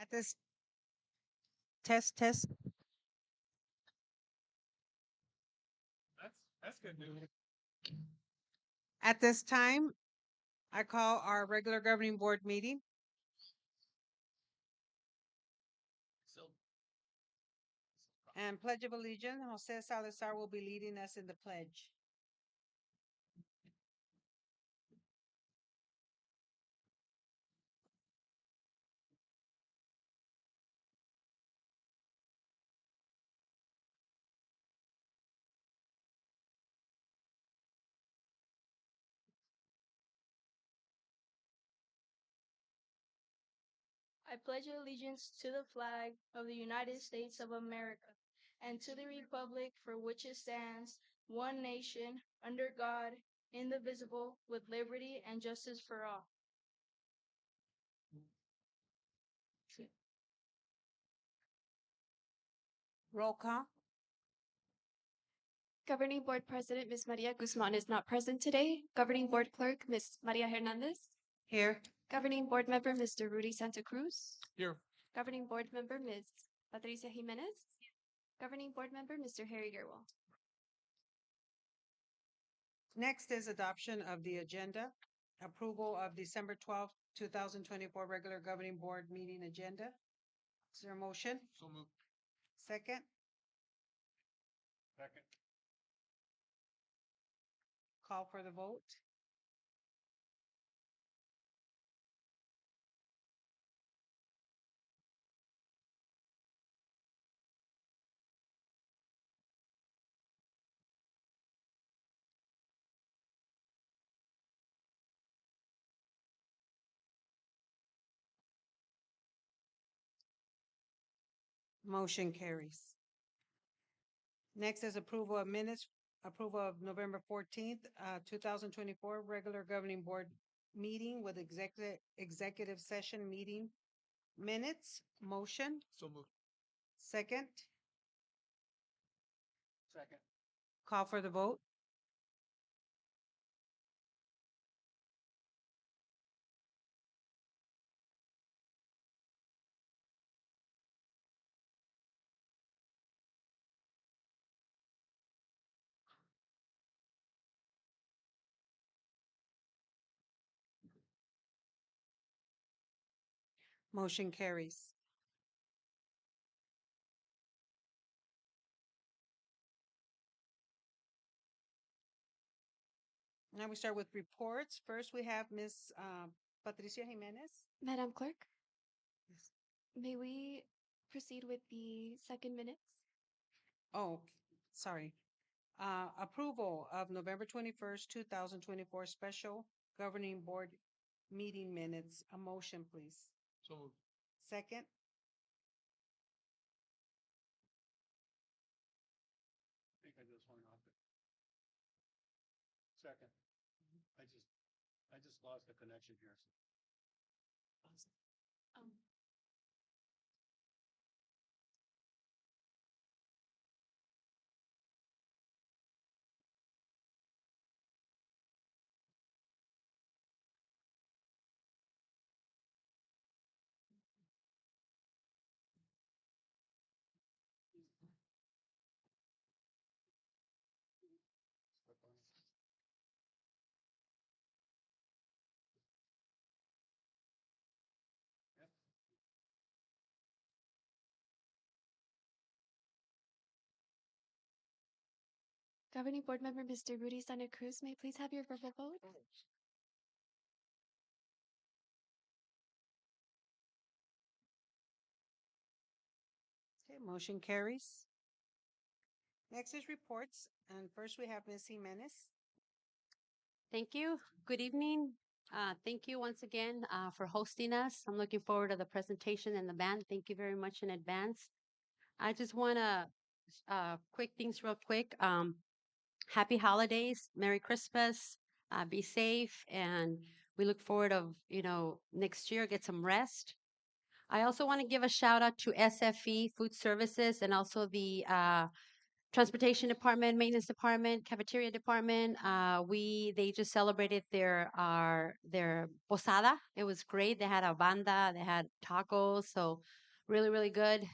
At this test. That's good news. At this time, I call our regular governing board meeting. So, And Pledge of Allegiance, Jose Salazar will be leading us in the pledge. I pledge allegiance to the flag of the United States of America and to the republic for which it stands, one nation, under God, indivisible, with liberty and justice for all. Roll call. Governing Board President Ms. Maria Guzman is not present today. Governing Board Clerk Ms. Maria Hernandez. Here. Governing Board Member Mr. Rudy Santa Cruz. here. Governing Board Member Ms. Patricia Jimenez. Governing Board Member Mr. Harry Gerwell. Next is adoption of the agenda. Approval of December 12th, 2024 regular governing board meeting agenda. Is there a motion? So moved. Second? Second. Call for the vote. Motion carries. Next is approval of minutes, approval of November 14th, 2024 regular governing board meeting with executive session meeting minutes. Motion, So moved. second, Second. call for the vote. Motion carries. Now we start with reports. First, we have Ms. Patricia Jimenez. Madam Clerk, Yes. may we proceed with the second minutes? Oh, sorry. Approval of November 21st, 2024 special governing board meeting minutes. A motion, please. So moved. Second, I think I just went off it. Second. I just lost the connection here. Um, Yep. Governing Board Member Mr. Rudy Santa Cruz, may I please have your verbal vote? okay, motion carries. Next is reports, and first we have Ms. Jimenez. Thank you. Good evening. Thank you once again for hosting us. I'm looking forward to the presentation and the band. Thank you very much in advance. I just want to quick things real quick. Happy holidays, Merry Christmas, be safe, and we look forward of next year get some rest. I also want to give a shout out to SFE Food Services and also the transportation department, maintenance department, cafeteria department. They just celebrated their posada. It was great. They had a banda, they had tacos, so really really good.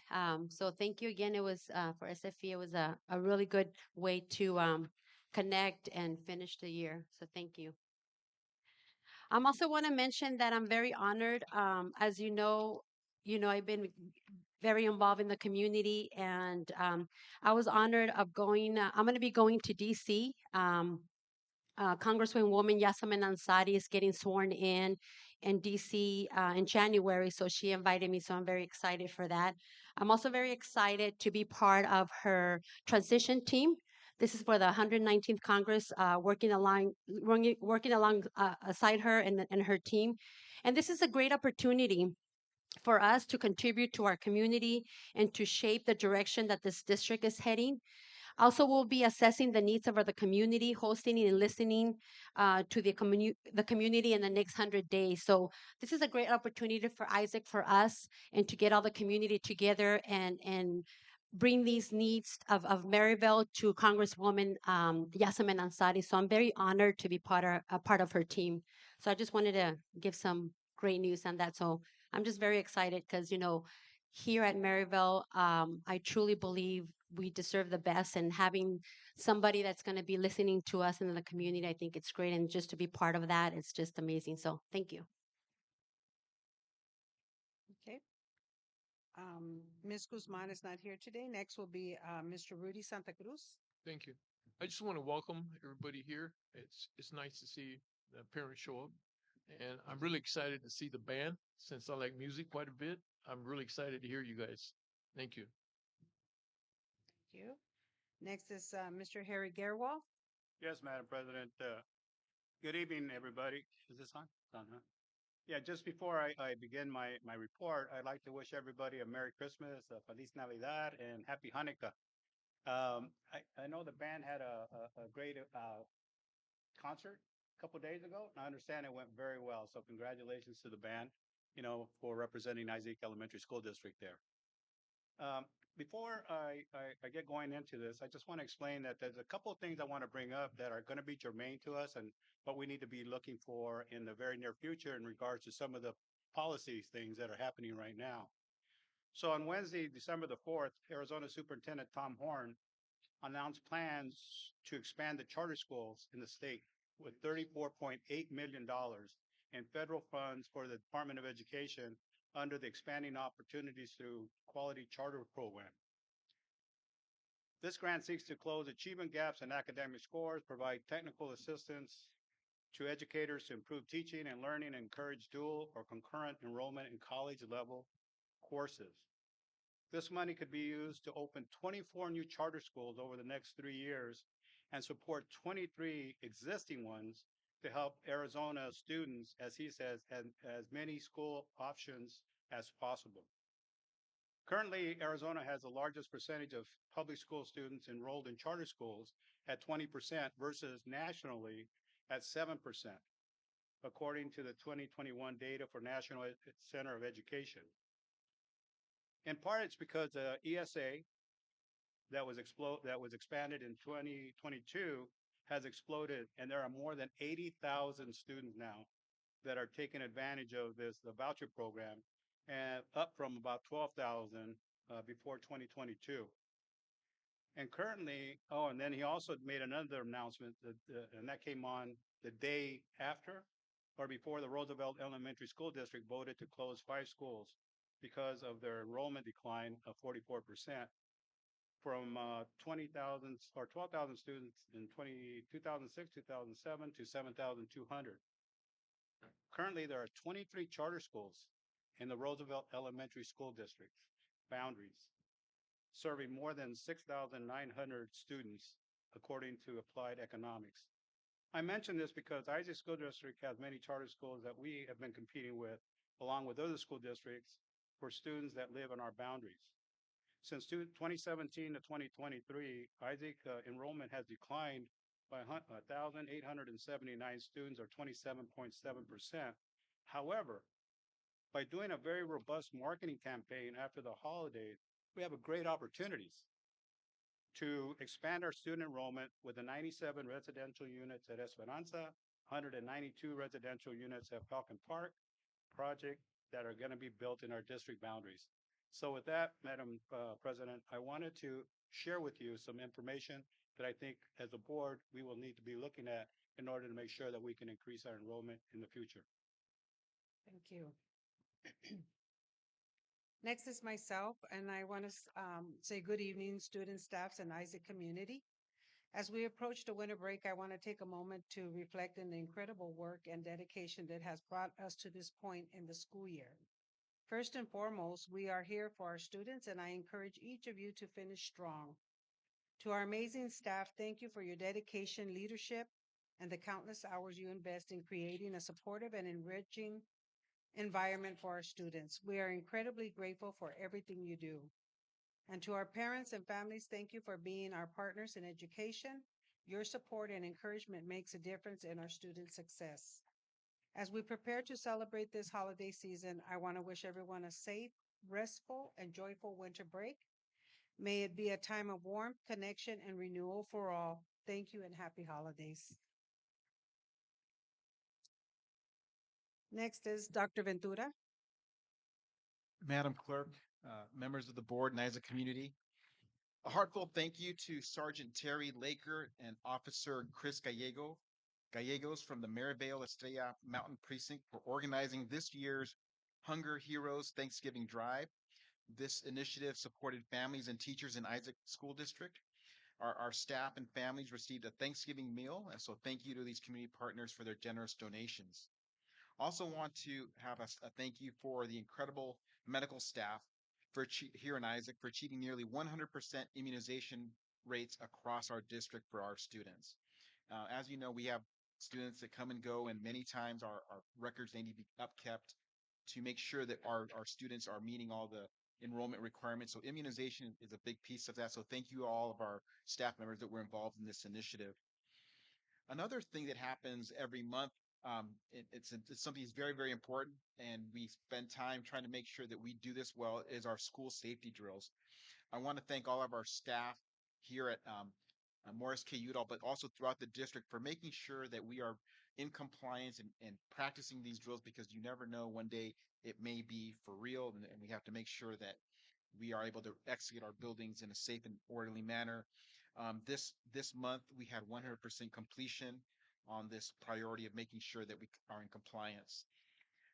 So thank you again. It was for SFE. It was a really good way to connect and finish the year. So thank you. Also want to mention that I'm very honored. As you know, I've been very involved in the community, and I was honored of going. I'm going to be going to DC. Congresswoman Yasamin Ansari is getting sworn in DC in January, so she invited me. So I'm very excited for that. I'm also very excited to be part of her transition team. This is for the 119th Congress, working along aside her and her team. And this is a great opportunity for us to contribute to our community and to shape the direction that this district is heading. Also, we'll be assessing the needs of the community, hosting and listening to the community in the next 100 days. So this is a great opportunity for Isaac, for us, and to get all the community together and bring these needs of Maryville to Congresswoman Yasamin Ansari. So I'm very honored to be a part of her team. So I just wanted to give some great news on that. So I'm just very excited because, here at Maryville, I truly believe we deserve the best, and having somebody that's going to be listening to us in the community, I think it's great. And just to be part of that, it's just amazing. So thank you. Okay. Ms. Guzman is not here today. Next will be Mr. Rudy Santa Cruz. Thank you. I just want to welcome everybody here. It's nice to see the parents show up, and I'm really excited to see the band since I like music quite a bit. I'm really excited to hear you guys. Thank you. Thank you. Next is Mr. Harry Gerwal. Yes, Madam President. Good evening, everybody. Is this on? It's on, huh? Yeah, just before I begin my report, I'd like to wish everybody a Merry Christmas, a Feliz Navidad, and Happy Hanukkah. I know the band had a great concert a couple days ago, and I understand it went very well. So congratulations to the band, for representing Isaac Elementary School District there. Um, Before I get going into this, I just want to explain that there's a couple of things I want to bring up that are going to be germane to us and what we need to be looking for in the very near future in regards to some of the policy things that are happening right now. So on Wednesday, December the 4th, Arizona Superintendent Tom Horn announced plans to expand the charter schools in the state with $34.8 million in federal funds for the Department of Education under the Expanding Opportunities Through Quality Charter Program. This grant seeks to close achievement gaps in academic scores, provide technical assistance to educators to improve teaching and learning, and encourage dual or concurrent enrollment in college level courses. This money could be used to open 24 new charter schools over the next 3 years and support 23 existing ones to help Arizona students, as he says, have as many school options as possible. Currently, Arizona has the largest percentage of public school students enrolled in charter schools at 20% versus nationally at 7%, according to the 2021 data for National Center of Education. In part, it's because the ESA that was expanded in 2022 has exploded, and there are more than 80,000 students now that are taking advantage of the voucher program, and up from about 12,000 before 2022. And currently, and then he also made another announcement and that came on the day after or before the Roosevelt Elementary School District voted to close 5 schools because of their enrollment decline of 44% from 20,000 or 12,000 students in 2006, 2007 to 7,200. Currently, there are 23 charter schools in the Roosevelt Elementary School District boundaries, serving more than 6,900 students, according to Applied Economics. I mention this because Isaac School District has many charter schools that we have been competing with, along with other school districts, for students that live in our boundaries. Since 2017 to 2023, Isaac enrollment has declined by 1,879 students, or 27.7%. However, by doing a very robust marketing campaign after the holidays, we have a great opportunities to expand our student enrollment with the 97 residential units at Esperanza, 192 residential units at Falcon Park project that are going to be built in our district boundaries. So with that, Madam President, I wanted to share with you some information that I think as a board, we will need to be looking at in order to make sure that we can increase our enrollment in the future. Thank you. Next is myself, and I want to say good evening, students, staffs, and Isaac community. As we approach the winter break, I want to take a moment to reflect on the incredible work and dedication that has brought us to this point in the school year. First and foremost, we are here for our students, and I encourage each of you to finish strong. To our amazing staff, thank you for your dedication, leadership, and the countless hours you invest in creating a supportive and enriching environment for our students. We are incredibly grateful for everything you do. And to our parents and families, thank you for being our partners in education. Your support and encouragement makes a difference in our students' success. As we prepare to celebrate this holiday season, I want to wish everyone a safe, restful, and joyful winter break. May it be a time of warmth, connection, and renewal for all. Thank you and happy holidays. Next is Dr. Ventura. Madam Clerk, members of the board, and as a community, a heartfelt thank you to Sergeant Terry Laker and Officer Chris Gallegos from the Maryvale Estrella Mountain Precinct for organizing this year's Hunger Heroes Thanksgiving Drive. This initiative supported families and teachers in Isaac School District. Our staff and families received a Thanksgiving meal, and so thank you to these community partners for their generous donations. Also want to have a thank you for the incredible medical staff here in Isaac for achieving nearly 100% immunization rates across our district for our students. As you know, we have students that come and go, and many times our records they need to be upkept to make sure that our students are meeting all the enrollment requirements. So immunization is a big piece of that. So thank you all of our staff members that were involved in this initiative. Another thing that happens every month, it's something that's very, very important, and we spend time trying to make sure that we do this well, is our school safety drills. I want to thank all of our staff here at Morris K. Udall, but also throughout the district for making sure that we are in compliance and practicing these drills, because you never know, one day it may be for real, and we have to make sure that we are able to execute our buildings in a safe and orderly manner. This month we had 100% completion on this priority of making sure that we are in compliance.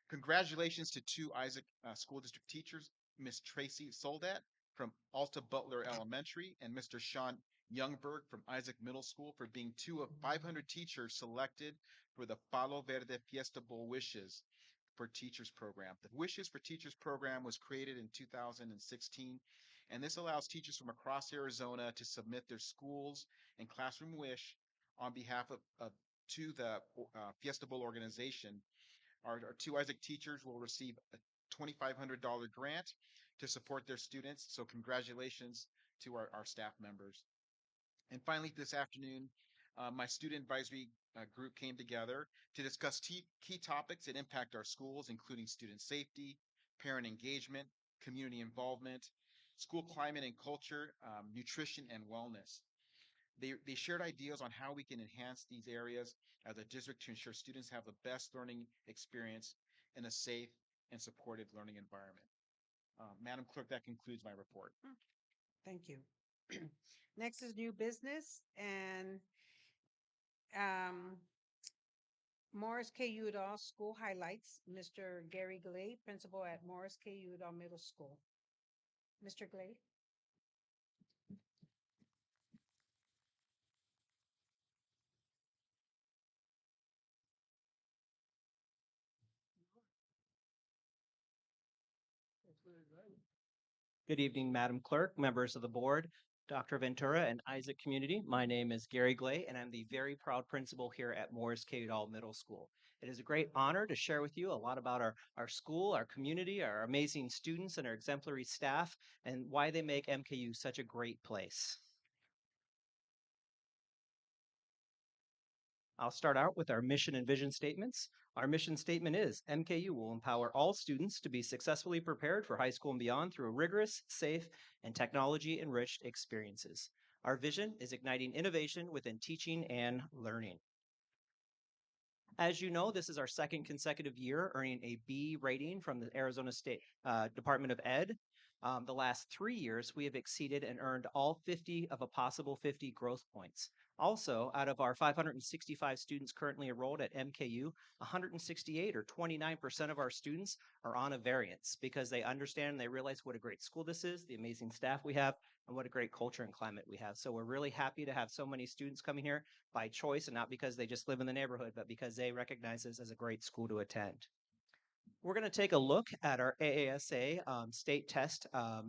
Congratulations to two Isaac School District teachers, Miss Tracy Soldat from Alta Butler Elementary and Mr. Sean Youngberg from Isaac Middle School for being two of 500 teachers selected for the Palo Verde Fiesta Bowl Wishes for Teachers program. The Wishes for Teachers program was created in 2016, and this allows teachers from across Arizona to submit their schools and classroom wish on behalf of to the Fiesta Bowl organization. Our two Isaac teachers will receive a $2,500 grant to support their students. So congratulations to our staff members. And finally, this afternoon, my student advisory group came together to discuss key topics that impact our schools, including student safety, parent engagement, community involvement, school climate and culture, nutrition, and wellness. They shared ideas on how we can enhance these areas as a district to ensure students have the best learning experience in a safe and supportive learning environment. Madam Clerk, that concludes my report. Thank you. Next is new business, and Morris K. Udall School highlights. Mr. Gary Glay, principal at Morris K. Udall Middle School. Mr. Glay. Good evening, Madam Clerk, members of the board, Dr. Ventura, and Isaac community. My name is Gary Glay, and I'm the very proud principal here at Morris K. Udall Middle School. It is a great honor to share with you a lot about our school, our community, our amazing students, and our exemplary staff, and why they make MKU such a great place. I'll start out with our mission and vision statements. Our mission statement is MKU will empower all students to be successfully prepared for high school and beyond through rigorous, safe, and technology-enriched experiences. Our vision is igniting innovation within teaching and learning. As you know, this is our second consecutive year earning a B rating from the Arizona State Department of Ed. The last 3 years, we have exceeded and earned all 50 of a possible 50 growth points. Also, out of our 565 students currently enrolled at MKU, 168 or 29% of our students are on a variance because they understand and they realize what a great school this is, the amazing staff we have, and what a great culture and climate we have. So we're really happy to have so many students coming here by choice and not because they just live in the neighborhood, but because they recognize this as a great school to attend. We're going to take a look at our AASA state test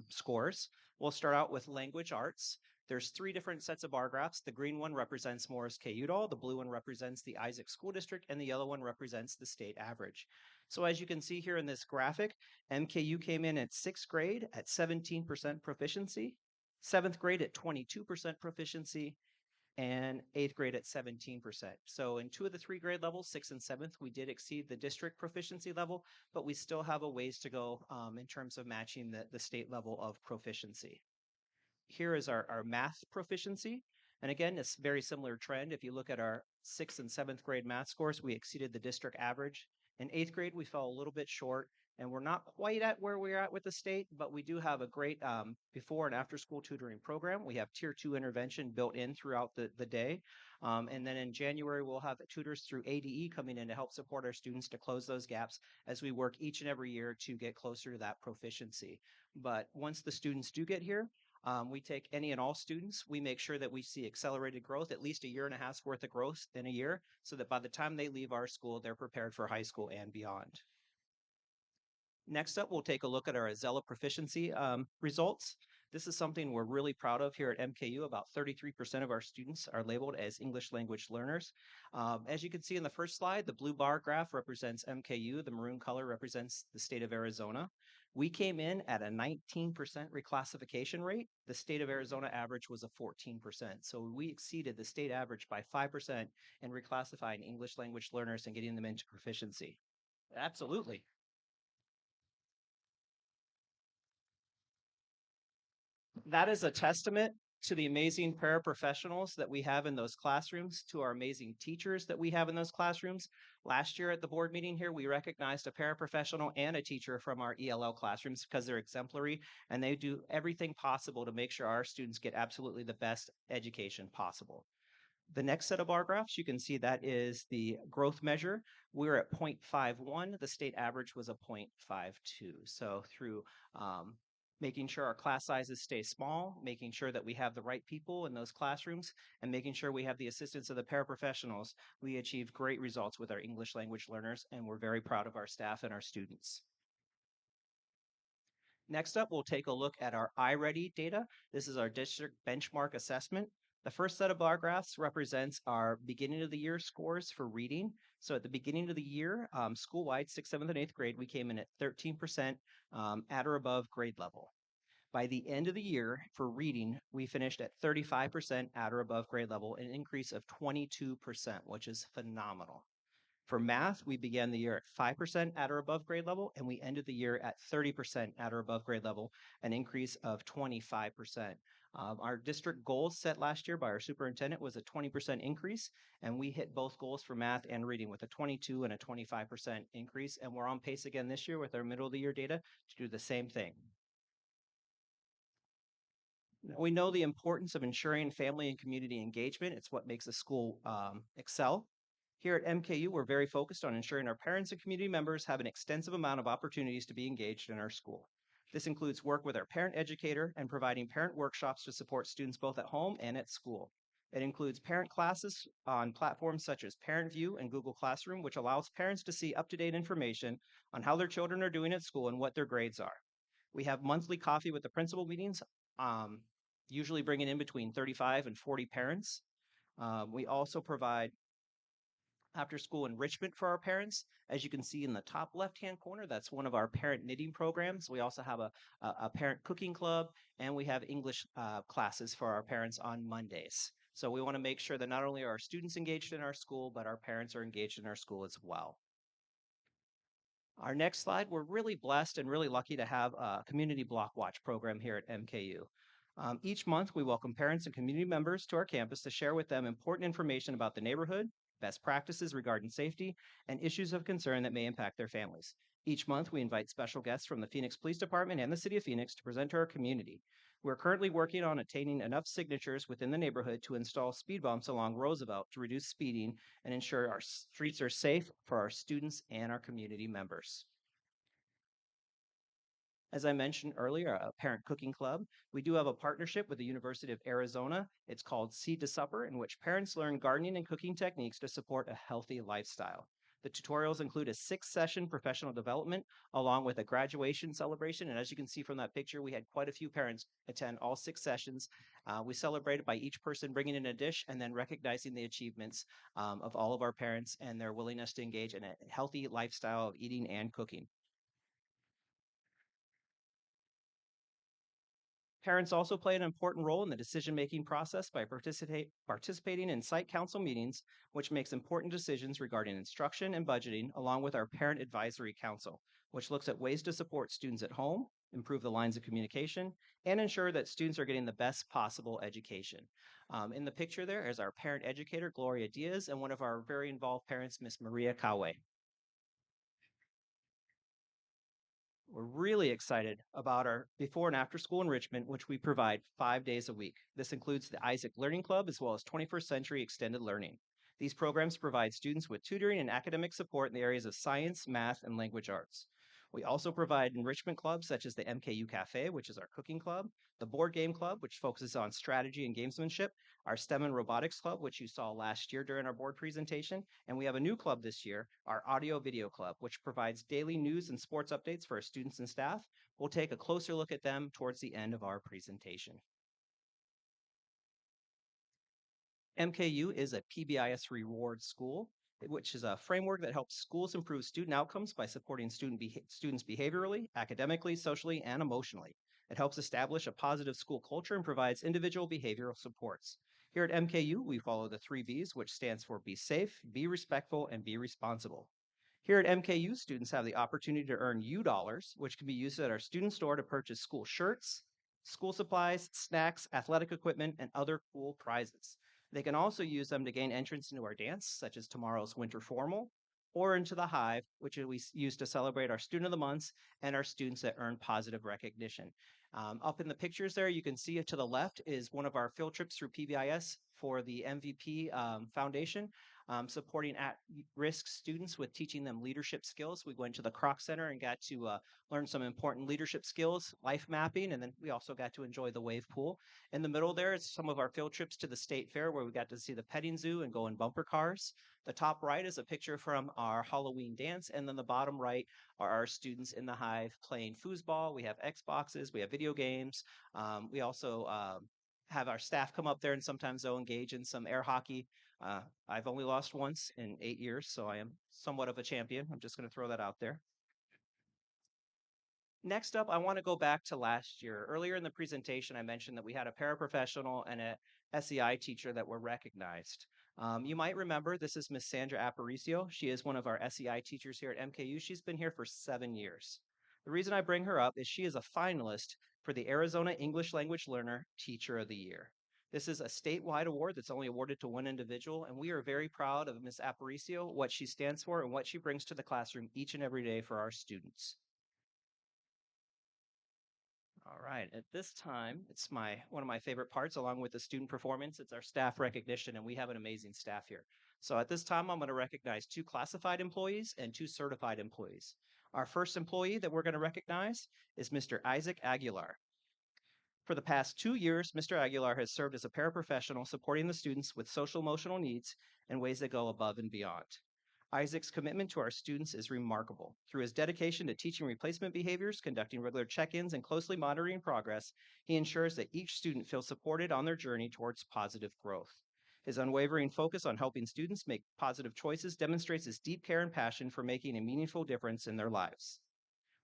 scores. We'll start out with language arts. There's 3 different sets of bar graphs. The green one represents Morris K. Udall, the blue one represents the Isaac School District, and the yellow one represents the state average. So as you can see here in this graphic, MKU came in at 6th grade at 17% proficiency, 7th grade at 22% proficiency, and 8th grade at 17%. So in 2 of the 3 grade levels, 6th and 7th, we did exceed the district proficiency level, but we still have a ways to go in terms of matching the state level of proficiency. Here is our math proficiency. And again, it's a very similar trend. If you look at our 6th and 7th grade math scores, we exceeded the district average. In 8th grade, we fell a little bit short, and we're not quite at where we're at with the state, but we do have a great before and after school tutoring program. We have tier 2 intervention built in throughout the day. And then in January, we'll have tutors through ADE coming in to help support our students to close those gaps as we work each and every year to get closer to that proficiency. But once the students do get here, we take any and all students. We make sure that we see accelerated growth, at least a year and a half's worth of growth in a year, so that by the time they leave our school, they're prepared for high school and beyond. Next up, we'll take a look at our Azella proficiency results. This is something we're really proud of here at MKU. About 33% of our students are labeled as English language learners. As you can see in the first slide, the blue bar graph represents MKU. The maroon color represents the state of Arizona. We came in at a 19% reclassification rate. The state of Arizona average was a 14%. So we exceeded the state average by 5% in reclassifying English language learners and getting them into proficiency. Absolutely. That is a testament to the amazing paraprofessionals that we have in those classrooms, to our amazing teachers that we have in those classrooms. Last year at the board meeting here, we recognized a paraprofessional and a teacher from our ELL classrooms because they're exemplary and they do everything possible to make sure our students get absolutely the best education possible. The next set of bar graphs, you can see that is the growth measure. We're at 0.51. The state average was a 0.52. So through making sure our class sizes stay small, making sure that we have the right people in those classrooms, and making sure we have the assistance of the paraprofessionals, we achieved great results with our English language learners, and we're very proud of our staff and our students. Next up, we'll take a look at our iReady data. This is our district benchmark assessment. The first set of bar graphs represents our beginning of the year scores for reading. So at the beginning of the year, school-wide, 6th, 7th, and 8th grade, we came in at 13% at or above grade level. By the end of the year for reading, we finished at 35% at or above grade level, an increase of 22%, which is phenomenal. For math, we began the year at 5% at or above grade level, and we ended the year at 30% at or above grade level, an increase of 25%. Our district goals set last year by our superintendent was a 20% increase, and we hit both goals for math and reading with a 22 and a 25% increase, and we're on pace again this year with our middle of the year data to do the same thing. We know the importance of ensuring family and community engagement. It's what makes a school excel. Here at MKU, we're very focused on ensuring our parents and community members have an extensive amount of opportunities to be engaged in our school. This includes work with our parent educator and providing parent workshops to support students both at home and at school. It includes parent classes on platforms such as ParentView and Google Classroom, which allows parents to see up-to-date information on how their children are doing at school and what their grades are. We have monthly coffee with the principal meetings, usually bringing in between 35 and 40 parents. We also provide after-school enrichment for our parents. As you can see in the top left-hand corner, that's one of our parent knitting programs. We also have a parent cooking club, and we have English classes for our parents on Mondays. So we want to make sure that not only are our students engaged in our school, but our parents are engaged in our school as well. Our next slide, we're really blessed and really lucky to have a community block watch program here at MKU. Each month, we welcome parents and community members to our campus to share with them important information about the neighborhood, best practices regarding safety, and issues of concern that may impact their families. Each month, we invite special guests from the Phoenix Police Department and the City of Phoenix to present to our community. We're currently working on attaining enough signatures within the neighborhood to install speed bumps along Roosevelt to reduce speeding and ensure our streets are safe for our students and our community members. As I mentioned earlier, a parent cooking club. We do have a partnership with the University of Arizona. It's called Seed to Supper, in which parents learn gardening and cooking techniques to support a healthy lifestyle. The tutorials include a 6-session professional development along with a graduation celebration. And as you can see from that picture, we had quite a few parents attend all 6 sessions. We celebrated by each person bringing in a dish and then recognizing the achievements of all of our parents and their willingness to engage in a healthy lifestyle of eating and cooking. Parents also play an important role in the decision-making process by participating in site council meetings, which makes important decisions regarding instruction and budgeting, along with our Parent Advisory Council, which looks at ways to support students at home, improve the lines of communication, and ensure that students are getting the best possible education. In the picture there is our parent educator, Gloria Diaz, and one of our very involved parents, Miss Maria Kawe. We're really excited about our before and after school enrichment, which we provide 5 days a week. This includes the Isaac Learning Club as well as 21st Century Extended Learning. These programs provide students with tutoring and academic support in the areas of science, math, and language arts. We also provide enrichment clubs such as the MKU Cafe, which is our cooking club, the Board Game Club, which focuses on strategy and gamesmanship, our STEM and Robotics Club, which you saw last year during our board presentation, and we have a new club this year, our Audio Video Club, which provides daily news and sports updates for our students and staff. We'll take a closer look at them towards the end of our presentation. MKU is a PBIS reward school, which is a framework that helps schools improve student outcomes by supporting students behaviorally, academically, socially, and emotionally. It helps establish a positive school culture and provides individual behavioral supports. Here at MKU, we follow the 3 Bs, which stands for be safe, be respectful, and be responsible. Here at MKU, students have the opportunity to earn U dollars, which can be used at our student store to purchase school shirts, school supplies, snacks, athletic equipment, and other cool prizes. They can also use them to gain entrance into our dance, such as tomorrow's winter formal, or into the Hive, which we use to celebrate our student of the months and our students that earn positive recognition. Up in the pictures there, you can see it to the left is one of our field trips through PBIS for the MVP Foundation, supporting at-risk students with teaching them leadership skills. We went to the Kroc Center and got to learn some important leadership skills, life mapping, and then we also got to enjoy the wave pool. In the middle there is some of our field trips to the state fair where we got to see the petting zoo and go in bumper cars. The top right is a picture from our Halloween dance, and then the bottom right are our students in the Hive playing foosball. We have Xboxes, we have video games. We also have our staff come up there and sometimes they'll engage in some air hockey. I've only lost once in 8 years, so I am somewhat of a champion. I'm just going to throw that out there. Next up, I want to go back to last year. Earlier in the presentation, I mentioned that we had a paraprofessional and a SEI teacher that were recognized. You might remember this is Miss Sandra Aparicio. She is one of our SEI teachers here at MKU. She's been here for 7 years. The reason I bring her up is she is a finalist for the Arizona English Language Learner Teacher of the Year. This is a statewide award that's only awarded to one individual, and we are very proud of Miss Aparicio, what she stands for, and what she brings to the classroom each and every day for our students. All right, at this time, it's one of my favorite parts, along with the student performance. It's our staff recognition, and we have an amazing staff here. So at this time, I'm going to recognize 2 classified employees and 2 certified employees. Our first employee that we're going to recognize is Mr. Isaac Aguilar. For the past 2 years, Mr. Aguilar has served as a paraprofessional supporting the students with social emotional needs in ways that go above and beyond. Isaac's commitment to our students is remarkable. Through his dedication to teaching replacement behaviors, conducting regular check-ins, and closely monitoring progress, he ensures that each student feels supported on their journey towards positive growth. His unwavering focus on helping students make positive choices demonstrates his deep care and passion for making a meaningful difference in their lives.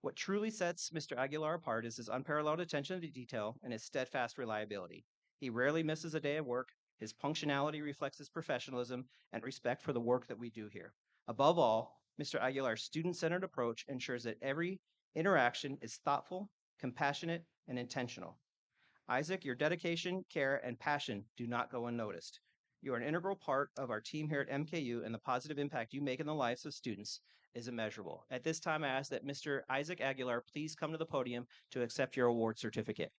What truly sets Mr. Aguilar apart is his unparalleled attention to detail and his steadfast reliability. He rarely misses a day of work. His punctuality reflects his professionalism and respect for the work that we do here. Above all, Mr. Aguilar's student-centered approach ensures that every interaction is thoughtful, compassionate, and intentional. Isaac, your dedication, care, and passion do not go unnoticed. You are an integral part of our team here at MKU, and the positive impact you make in the lives of students is immeasurable. At this time, I ask that Mr. Isaac Aguilar please come to the podium to accept your award certificate.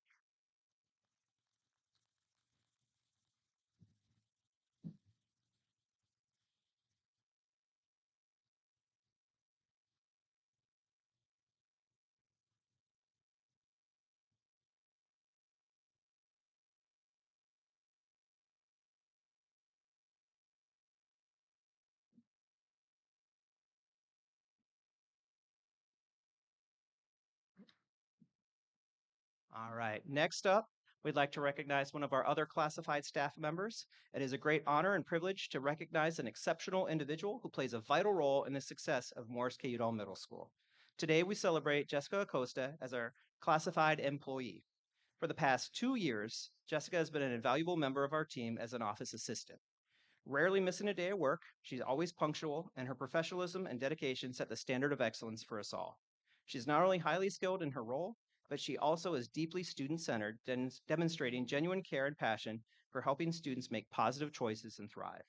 All right, next up, we'd like to recognize one of our other classified staff members. It is a great honor and privilege to recognize an exceptional individual who plays a vital role in the success of Morris K. Udall Middle School. Today, we celebrate Jessica Acosta as our classified employee. For the past 2 years, Jessica has been an invaluable member of our team as an office assistant. Rarely missing a day of work, she's always punctual, and her professionalism and dedication set the standard of excellence for us all. She's not only highly skilled in her role, but she also is deeply student-centered, demonstrating genuine care and passion for helping students make positive choices and thrive.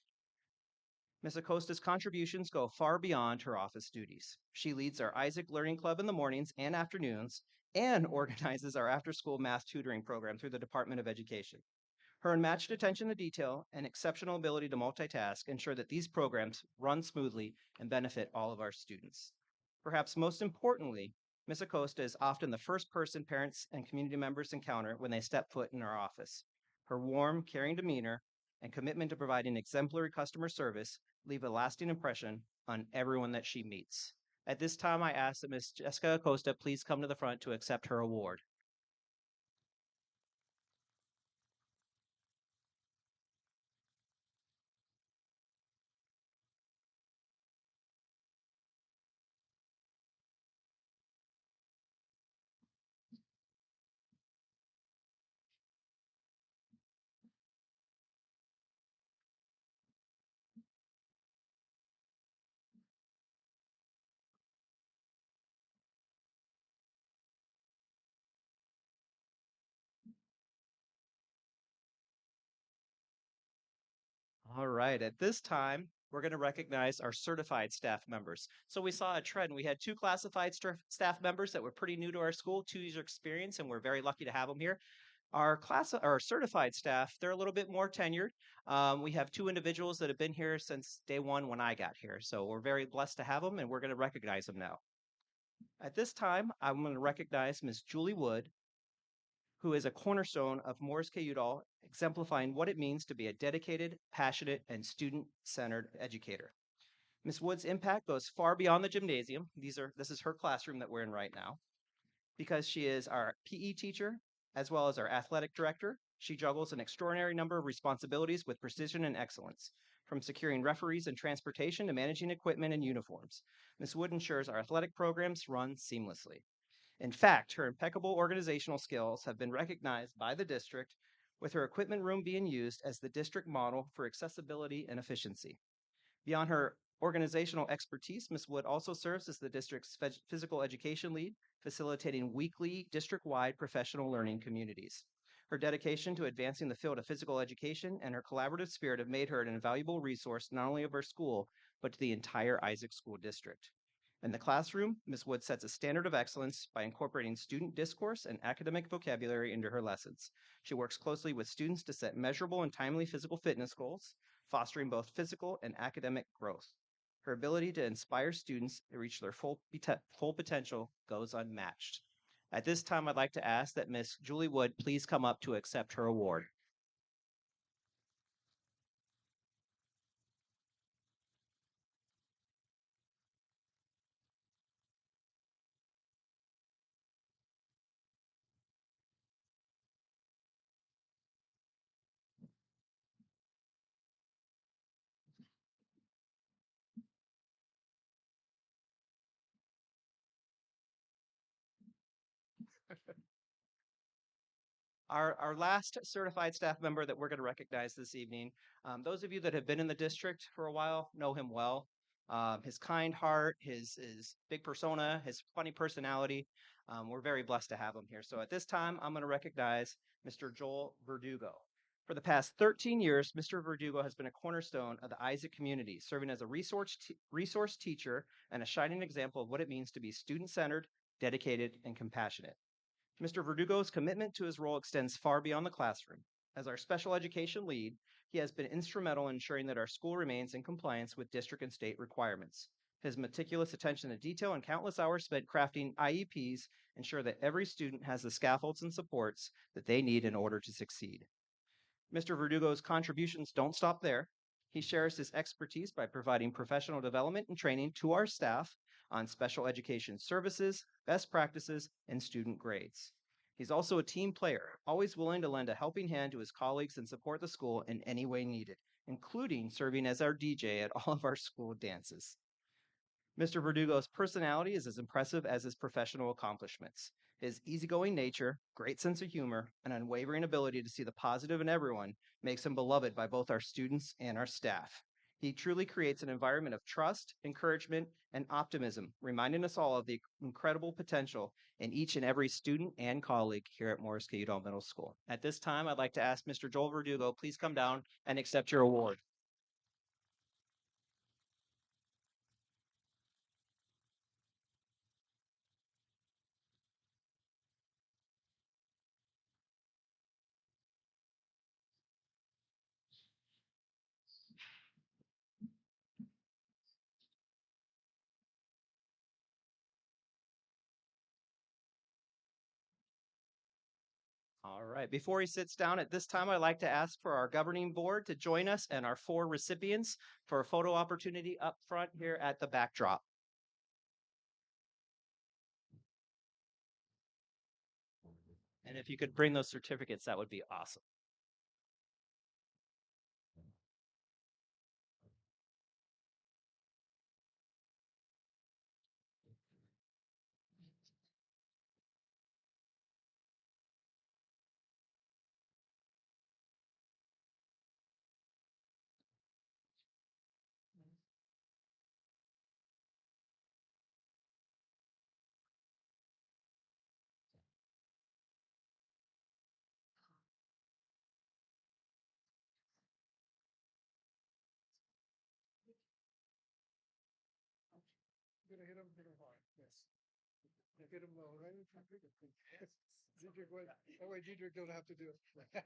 Ms. Acosta's contributions go far beyond her office duties. She leads our Isaac Learning Club in the mornings and afternoons and organizes our after-school math tutoring program through the Department of Education. Her unmatched attention to detail and exceptional ability to multitask ensure that these programs run smoothly and benefit all of our students. Perhaps most importantly, Ms. Acosta is often the first person parents and community members encounter when they step foot in our office. Her warm, caring demeanor and commitment to providing exemplary customer service leave a lasting impression on everyone that she meets. At this time, I ask that Ms. Jessica Acosta please come to the front to accept her award. All right, at this time, we're going to recognize our certified staff members. So we saw a trend. We had 2 classified staff members that were pretty new to our school, 2 years experience, and we're very lucky to have them here. Our certified staff, they're a little bit more tenured. We have 2 individuals that have been here since day 1 when I got here. So we're very blessed to have them, and we're going to recognize them now. At this time, I'm going to recognize Ms. Julie Wood, who is a cornerstone of Morris K. Udall, exemplifying what it means to be a dedicated, passionate, and student-centered educator. Ms. Wood's impact goes far beyond the gymnasium. This is her classroom that we're in right now. Because she is our PE teacher, as well as our athletic director, she juggles an extraordinary number of responsibilities with precision and excellence, from securing referees and transportation to managing equipment and uniforms. Ms. Wood ensures our athletic programs run seamlessly. In fact, her impeccable organizational skills have been recognized by the district, with her equipment room being used as the district model for accessibility and efficiency. Beyond her organizational expertise, Ms. Wood also serves as the district's physical education lead, facilitating weekly district-wide professional learning communities. Her dedication to advancing the field of physical education and her collaborative spirit have made her an invaluable resource not only of our school, but to the entire Isaac School District. In the classroom, Ms. Wood sets a standard of excellence by incorporating student discourse and academic vocabulary into her lessons. She works closely with students to set measurable and timely physical fitness goals, fostering both physical and academic growth. Her ability to inspire students to reach their full potential goes unmatched. At this time, I'd like to ask that Ms. Julie Wood please come up to accept her award. Our last certified staff member that we're going to recognize this evening, those of you that have been in the district for a while know him well. his kind heart, his big persona, his funny personality. We're very blessed to have him here. So at this time, I'm going to recognize Mr. Joel Verdugo. For the past 13 years, Mr. Verdugo has been a cornerstone of the Isaac community, serving as a resource teacher and a shining example of what it means to be student-centered, dedicated, and compassionate. Mr. Verdugo's commitment to his role extends far beyond the classroom. As our special education lead, he has been instrumental in ensuring that our school remains in compliance with district and state requirements. His meticulous attention to detail and countless hours spent crafting IEPs ensure that every student has the scaffolds and supports that they need in order to succeed. Mr. Verdugo's contributions don't stop there. He shares his expertise by providing professional development and training to our staff on special education services, best practices, and student grades. He's also a team player, always willing to lend a helping hand to his colleagues and support the school in any way needed, including serving as our DJ at all of our school dances. Mr. Verdugo's personality is as impressive as his professional accomplishments. His easygoing nature, great sense of humor, and unwavering ability to see the positive in everyone makes him beloved by both our students and our staff. He truly creates an environment of trust, encouragement, and optimism, reminding us all of the incredible potential in each and every student and colleague here at Morris K. Udall Middle School. At this time, I'd like to ask Mr. Joel Verdugo, please come down and accept your award. All right, before he sits down at this time, I'd like to ask for our governing board to join us and our 4 recipients for a photo opportunity up front here at the backdrop. And if you could bring those certificates, that would be awesome. Gonna hit him hard, yes. Hit him low, right? Dietrich, that way Dietrich don't have to do it.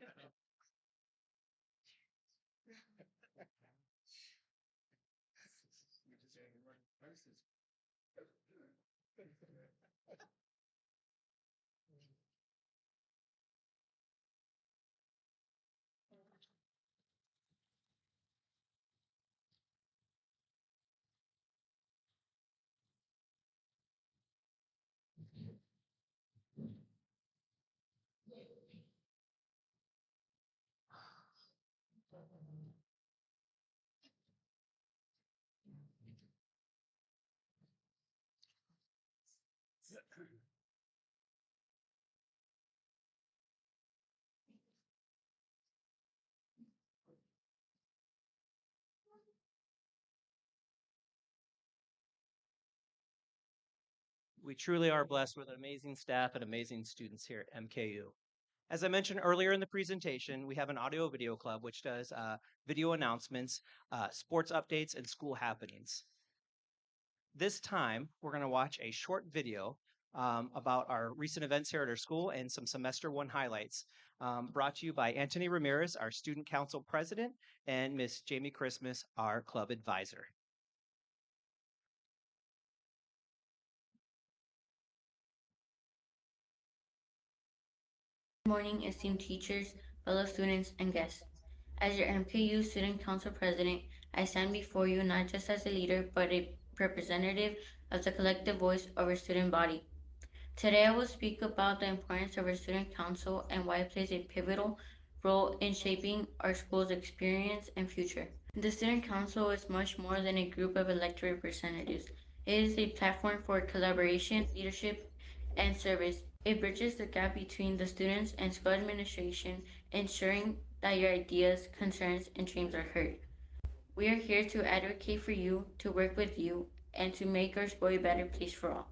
We truly are blessed with amazing staff and amazing students here at MKU. As I mentioned earlier in the presentation, we have an audio video club which does video announcements, sports updates, and school happenings. This time, we're going to watch a short video about our recent events here at our school and some semester 1 highlights, brought to you by Anthony Ramirez, our student council president, and Miss Jamie Christmas, our club advisor. Good morning, esteemed teachers, fellow students, and guests. As your MKU Student Council President, I stand before you not just as a leader, but a representative of the collective voice of our student body. Today, I will speak about the importance of our Student Council and why it plays a pivotal role in shaping our school's experience and future. The Student Council is much more than a group of elected representatives. It is a platform for collaboration, leadership, and service. It bridges the gap between the students and school administration, ensuring that your ideas, concerns, and dreams are heard. We are here to advocate for you, to work with you, and to make our school a better place for all.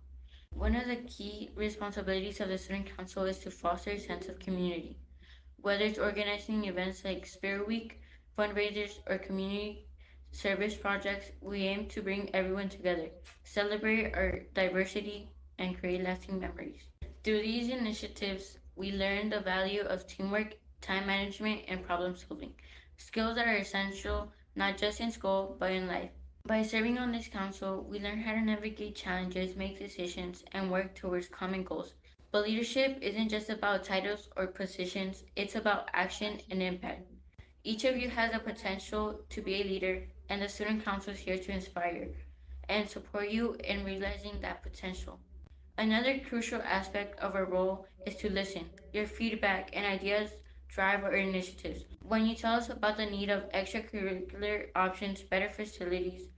One of the key responsibilities of the Student Council is to foster a sense of community. Whether it's organizing events like Spirit Week, fundraisers, or community service projects, we aim to bring everyone together, celebrate our diversity, and create lasting memories. Through these initiatives, we learn the value of teamwork, time management, and problem solving, skills that are essential not just in school, but in life. By serving on this council, we learn how to navigate challenges, make decisions, and work towards common goals. But leadership isn't just about titles or positions, it's about action and impact. Each of you has the potential to be a leader, and the Student Council is here to inspire and support you in realizing that potential. Another crucial aspect of our role is to listen. Your feedback and ideas drive our initiatives. When you tell us about the need of extracurricular options, better facilities,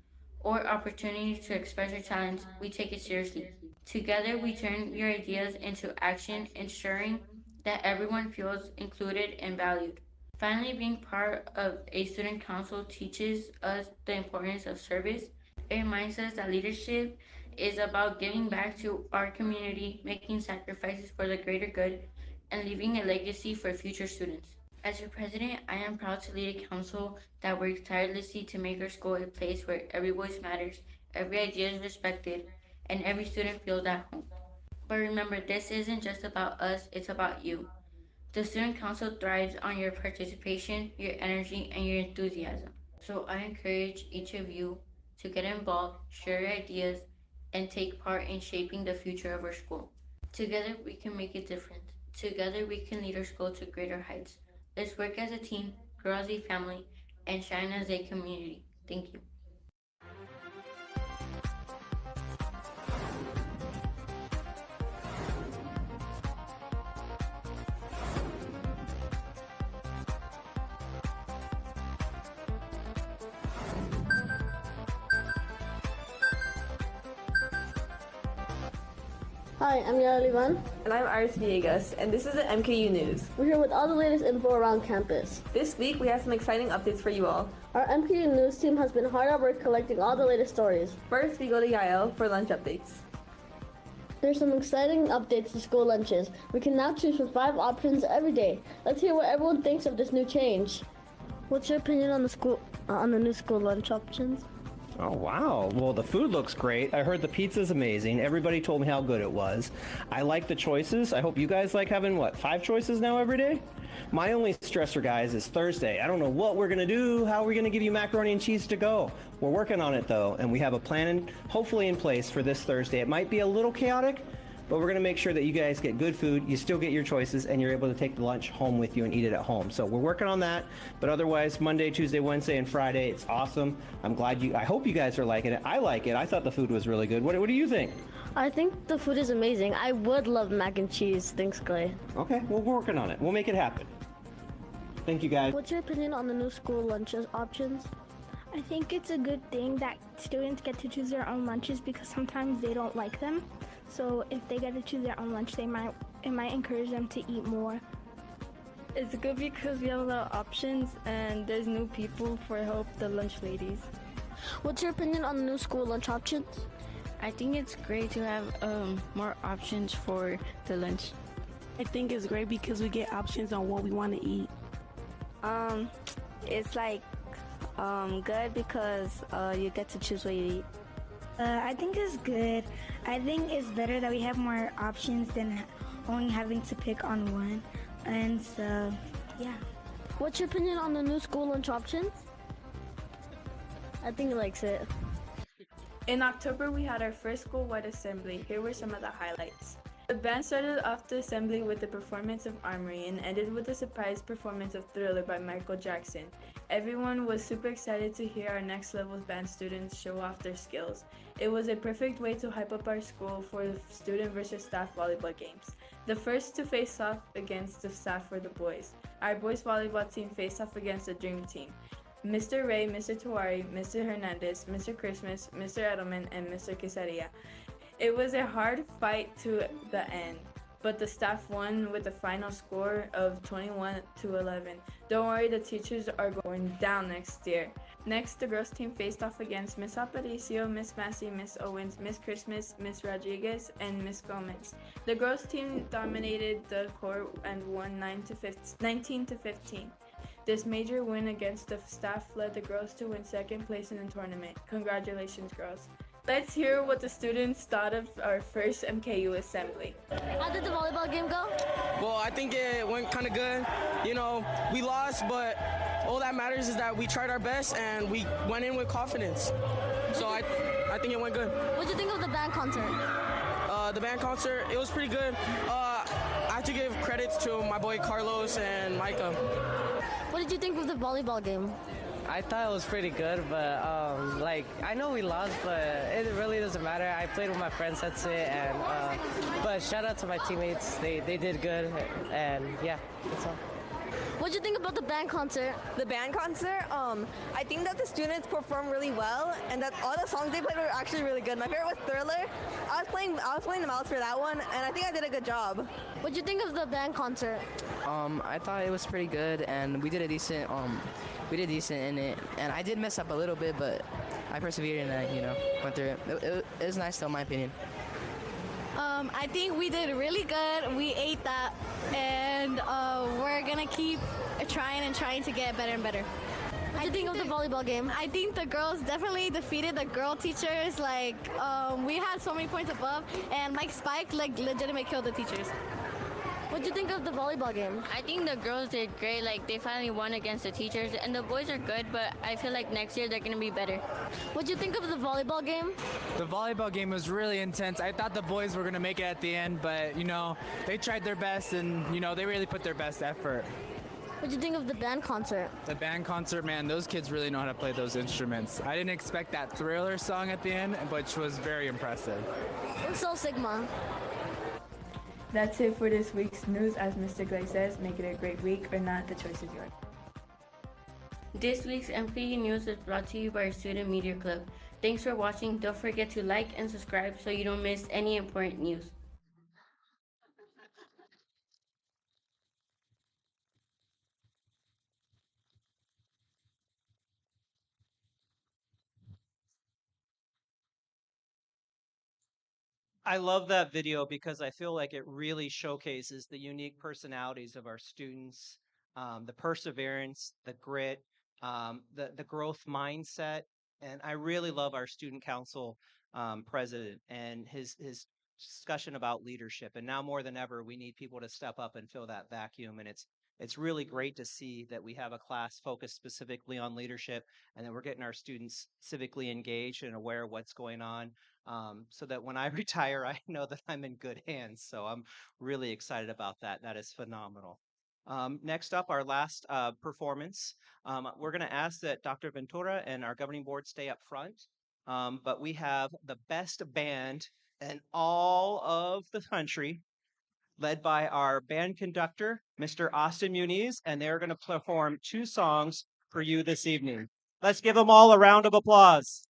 or opportunities to express your talents, we take it seriously. Together, we turn your ideas into action, ensuring that everyone feels included and valued. Finally, being part of a student council teaches us the importance of service. It reminds us that leadership is about giving back to our community, making sacrifices for the greater good, and leaving a legacy for future students. As your president, I am proud to lead a council that works tirelessly to make our school a place where every voice matters, every idea is respected, and every student feels at home. But remember, this isn't just about us, it's about you. The Student Council thrives on your participation, your energy, and your enthusiasm. So I encourage each of you to get involved, share your ideas, and take part in shaping the future of our school. Together, we can make a difference. Together, we can lead our school to greater heights. Let's work as a team, grow as a family, and shine as a community. Thank you. Hi, I'm Yara Livan. And I'm Iris Villegas, and this is the MKU News. We're here with all the latest info around campus. This week, we have some exciting updates for you all. Our MKU News team has been hard at work collecting all the latest stories. First, we go to Yael for lunch updates. There's some exciting updates to school lunches. We can now choose from 5 options every day. Let's hear what everyone thinks of this new change. What's your opinion on the new school lunch options? Oh, wow. Well, the food looks great. I heard the pizza's amazing. Everybody told me how good it was. I like the choices. I hope you guys like having, 5 choices now every day? My only stressor, guys, is Thursday. I don't know what we're going to do. How are we going to give you macaroni and cheese to go? We're working on it, though, and we have a plan hopefully in place for this Thursday. It might be a little chaotic, but we're going to make sure that you guys get good food, you still get your choices, and you're able to take the lunch home with you and eat it at home. So we're working on that, but otherwise, Monday, Tuesday, Wednesday, and Friday, it's awesome. I hope you guys are liking it. I like it. I thought the food was really good. What do you think? I think the food is amazing. I would love mac and cheese. Thanks, Clay. Okay, well, we're working on it. We'll make it happen. Thank you, guys. What's your opinion on the new school lunches options? I think it's a good thing that students get to choose their own lunches because sometimes they don't like them. So if they get to choose their own lunch, it might encourage them to eat more. It's good because we have a lot of options and there's new people for help the lunch ladies. What's your opinion on the new school lunch options? I think it's great to have more options for the lunch. I think it's great because we get options on what we want to eat. It's good because you get to choose what you eat. I think it's good. I think it's better that we have more options than only having to pick on one. And so, yeah. What's your opinion on the new school lunch options? I think he likes it. In October, we had our first school-wide assembly. Here were some of the highlights. The band started off the assembly with the performance of Armory and ended with a surprise performance of Thriller by Michael Jackson. Everyone was super excited to hear our Next Levels band students show off their skills. It was a perfect way to hype up our school for the student versus staff volleyball games. The first to face off against the staff were the boys. Our boys volleyball team faced off against the Dream Team. Mr. Ray, Mr. Tawari, Mr. Hernandez, Mr. Christmas, Mr. Edelman, and Mr. Quesaria. It was a hard fight to the end, but the staff won with a final score of 21-11. Don't worry, the teachers are going down next year. Next, the girls team faced off against Miss Aparicio, Miss Massey, Miss Owens, Miss Christmas, Miss Rodriguez, and Miss Gomez. The girls team dominated the court and won 19 to 15. This major win against the staff led the girls to win second place in the tournament. Congratulations, girls. Let's hear what the students thought of our first MKU assembly. How did the volleyball game go? Well, I think it went kind of good. You know, we lost, but all that matters is that we tried our best and we went in with confidence. So I think it went good. What did you think of the band concert? The band concert, it was pretty good. I have to give credits to my boy Carlos and Micah. What did you think of the volleyball game? I thought it was pretty good, but I know we lost, but it really doesn't matter. I played with my friends, that's it, and but shout out to my teammates. They did good, and yeah, that's all. What did you think about the band concert? The band concert, I think that the students performed really well, and that all the songs they played were actually really good. My favorite was Thriller. I was playing the mouse for that one, and I think I did a good job. What did you think of the band concert? I thought it was pretty good, and we did decent in it, and I did mess up a little bit, but I persevered and I, went through it. It was nice though, in my opinion. I think we did really good. We ate that, and we're gonna keep trying to get better and better. What do you think of the volleyball game? I think the girls definitely defeated the girl teachers. We had so many points above, and Mike Spike legitimately killed the teachers. What do you think of the volleyball game? I think the girls did great. They finally won against the teachers, and the boys are good, but I feel like next year they're going to be better. What do you think of the volleyball game? The volleyball game was really intense. I thought the boys were going to make it at the end, but, they tried their best, and, they really put their best effort. What do you think of the band concert? The band concert, man, those kids really know how to play those instruments. I didn't expect that Thriller song at the end, which was very impressive. So Sigma. That's it for this week's news. As Mr. Clay says, make it a great week or not, the choice is yours. This week's MKU News is brought to you by our Student Media Club. Thanks for watching. Don't forget to like and subscribe so you don't miss any important news. I love that video because I feel like it really showcases the unique personalities of our students, the perseverance, the grit, the growth mindset. And I really love our student council president and his discussion about leadership. And now more than ever, we need people to step up and fill that vacuum. And it's really great to see that we have a class focused specifically on leadership and that we're getting our students civically engaged and aware of what's going on, so that when I retire, I know that I'm in good hands. So I'm really excited about that. That is phenomenal. Next up, our last performance. We're going to ask that Dr. Ventura and our governing board stay up front. But we have the best band in all of the country, led by our band conductor, Mr. Austin Muniz, and they're going to perform 2 songs for you this evening. Let's give them all a round of applause.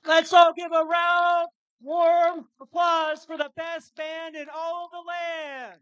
Let's all give a round, warm applause for the best band in all of the land.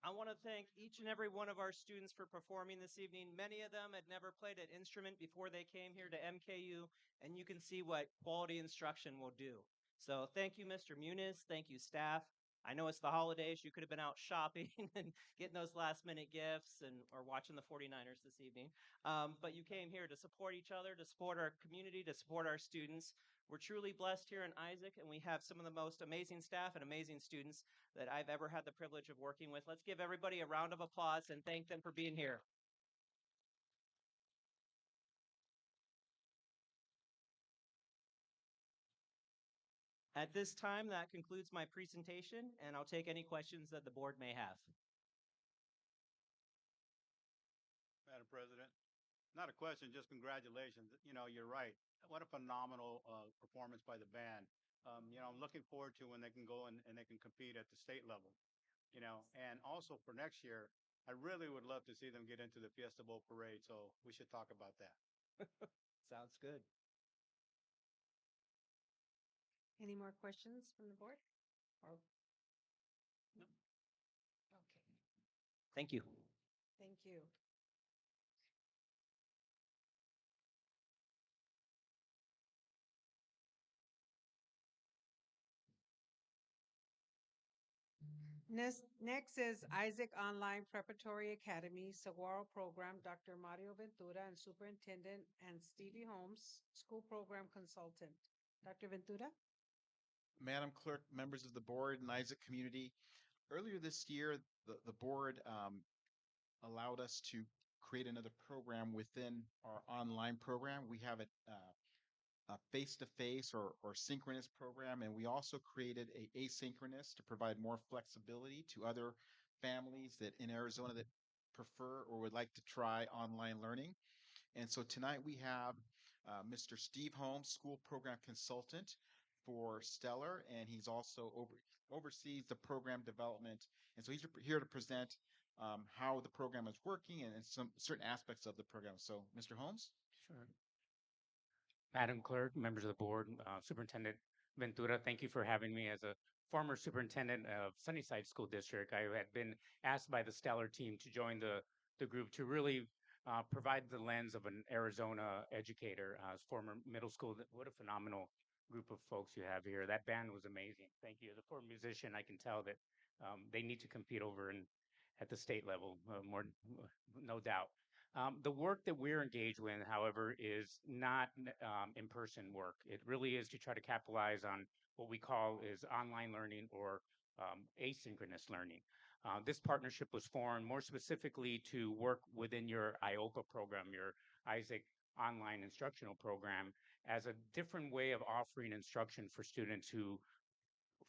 I want to thank each and every one of our students for performing this evening. Many of them had never played an instrument before they came here to MKU, and you can see what quality instruction will do. So thank you, Mr. Muniz. Thank you, staff. I know it's the holidays. You could have been out shopping and getting those last-minute gifts or watching the 49ers this evening. But you came here to support each other, to support our community, to support our students. We're truly blessed here in Isaac, and we have some of the most amazing staff and amazing students that I've ever had the privilege of working with. Let's give everybody a round of applause and thank them for being here. At this time, that concludes my presentation, and I'll take any questions that the board may have. Madam President, not a question, just congratulations. You know, you're right. What a phenomenal performance by the band. You know, I'm looking forward to when they can go and they can compete at the state level. You know, and also for next year, I really would love to see them get into the Fiesta Bowl parade. So we should talk about that. Sounds good. Any more questions from the board? Or no? Okay, Thank you. thank you. Next is Isaac Online Preparatory Academy, Saguaro Program, Dr. Mario Ventura, and Superintendent, and Stevie Holmes, School Program Consultant. Dr. Ventura? Madam Clerk, members of the board and Isaac community, earlier this year, the board allowed us to create another program within our online program. We have a face-to-face or synchronous program, and we also created a asynchronous to provide more flexibility to other families that in Arizona that prefer or would like to try online learning. And so tonight we have Mr. Steve Holmes, School Program Consultant for Stellar, and he's also oversees the program development. And so he's here to present how the program is working and some certain aspects of the program. So, Mr. Holmes? Sure. Madam Clerk, members of the board, Superintendent Ventura, thank you for having me as a former superintendent of Sunnyside School District, I had been asked by the Stellar team to join the group to really provide the lens of an Arizona educator, as former middle school. What a phenomenal group of folks you have here. That band was amazing. Thank you. As a former musician, I can tell that they need to compete over at the state level, more, no doubt. The work that we're engaged with, however, is not in-person work. It really is to try to capitalize on what we call is online learning or asynchronous learning. This partnership was formed more specifically to work within your IOPA program, your Isaac Online Instructional Program, as a different way of offering instruction for students who,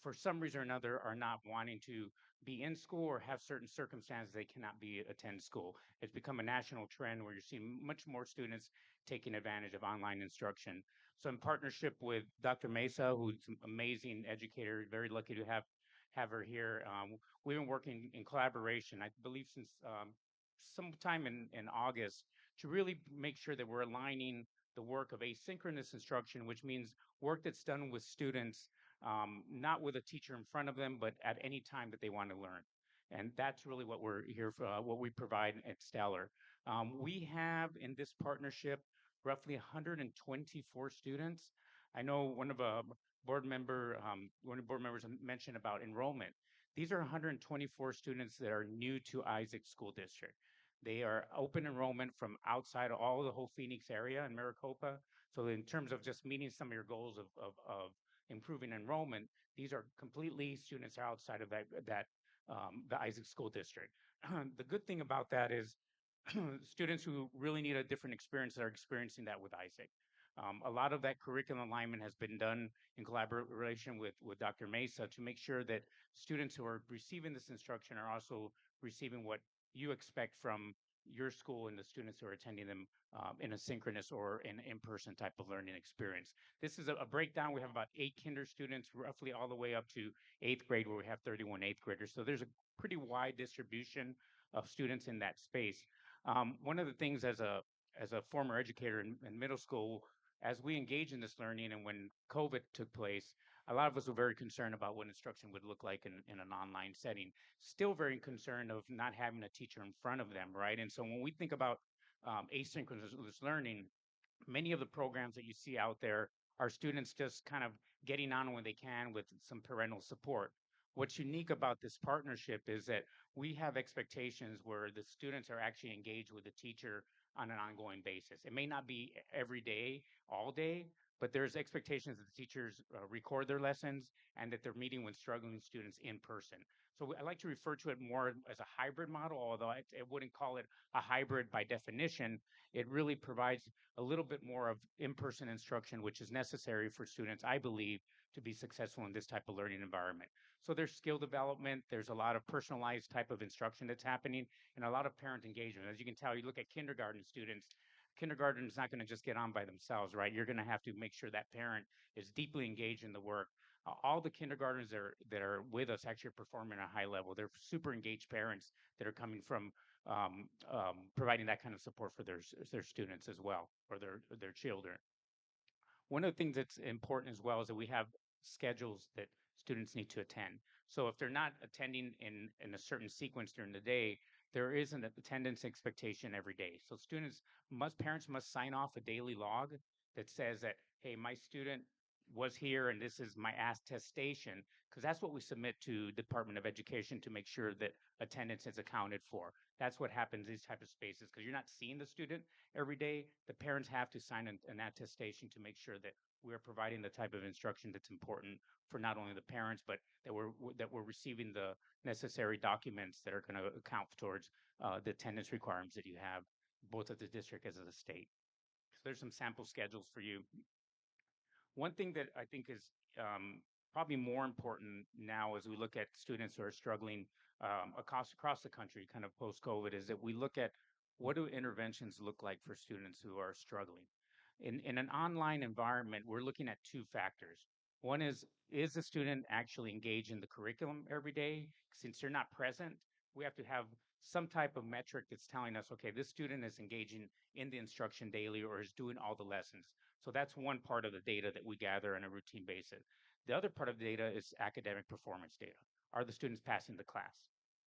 for some reason or another, are not wanting to be in school or have certain circumstances they cannot attend school. It's become a national trend where you're seeing much more students taking advantage of online instruction. So in partnership with Dr. Mesa, who's an amazing educator, very lucky to have her here. We've been working in collaboration, I believe since sometime in August, to really make sure that we're aligning the work of asynchronous instruction, which means work that's done with students, not with a teacher in front of them, but at any time that they want to learn. And that's really what we're here for, what we provide at Stellar. We have in this partnership roughly 124 students. I know one of board members mentioned about enrollment. These are 124 students that are new to Isaac School District. They are open enrollment from outside of all the whole Phoenix area and Maricopa. So in terms of just meeting some of your goals of improving enrollment, these are completely students outside of the Isaac School District. The good thing about that is students who really need a different experience are experiencing that with Isaac. A lot of that curriculum alignment has been done in collaboration with Dr. Mesa to make sure that students who are receiving this instruction are also receiving what you expect from your school and the students who are attending them in a synchronous or an in-person type of learning experience. This is a breakdown. We have about 8 kinder students, roughly all the way up to 8th grade, where we have 31 8th graders. So there's a pretty wide distribution of students in that space. One of the things as a former educator in middle school, as we engage in this learning and when COVID took place, a lot of us were very concerned about what instruction would look like in an online setting. Still very concerned of not having a teacher in front of them, right? And so when we think about asynchronous learning, many of the programs that you see out there are students just kind of getting on when they can with some parental support. What's unique about this partnership is that we have expectations where the students are actually engaged with the teacher on an ongoing basis. It may not be every day, all day, but there's expectations that the teachers record their lessons and that they're meeting with struggling students in person. So I like to refer to it more as a hybrid model, although I wouldn't call it a hybrid by definition. It really provides a little bit more of in-person instruction, which is necessary for students, I believe, to be successful in this type of learning environment. So there's skill development, there's a lot of personalized type of instruction that's happening, and a lot of parent engagement. As you can tell, you look at kindergarten students, kindergarten is not going to just get on by themselves, right? You're going to have to make sure that parent is deeply engaged in the work. All the kindergartners that are with us actually are performing at a high level. They're super engaged parents that are coming from providing that kind of support for their students as well, or their children. One of the things that's important as well is that we have schedules that students need to attend. So if they're not attending in a certain sequence during the day, there is an attendance expectation every day. So parents must sign off a daily log that says that, hey, my student was here and this is my attestation, because that's what we submit to Department of Education to make sure that attendance is accounted for. That's what happens in these type of spaces, because you're not seeing the student every day. The parents have to sign an attestation to make sure that we're providing the type of instruction that's important for not only the parents, but that we're receiving the necessary documents that are going to account towards the attendance requirements that you have, both at the district as at the state. So there's some sample schedules for you. One thing that I think is probably more important now as we look at students who are struggling across the country, kind of post-COVID, is that we look at what do interventions look like for students who are struggling. In an online environment, we're looking at 2 factors. One is the student actually engaged in the curriculum every day? Since they're not present, we have to have some type of metric that's telling us, okay, this student is engaging in the instruction daily or is doing all the lessons. So that's one part of the data that we gather on a routine basis. The other part of the data is academic performance data. Are the students passing the class,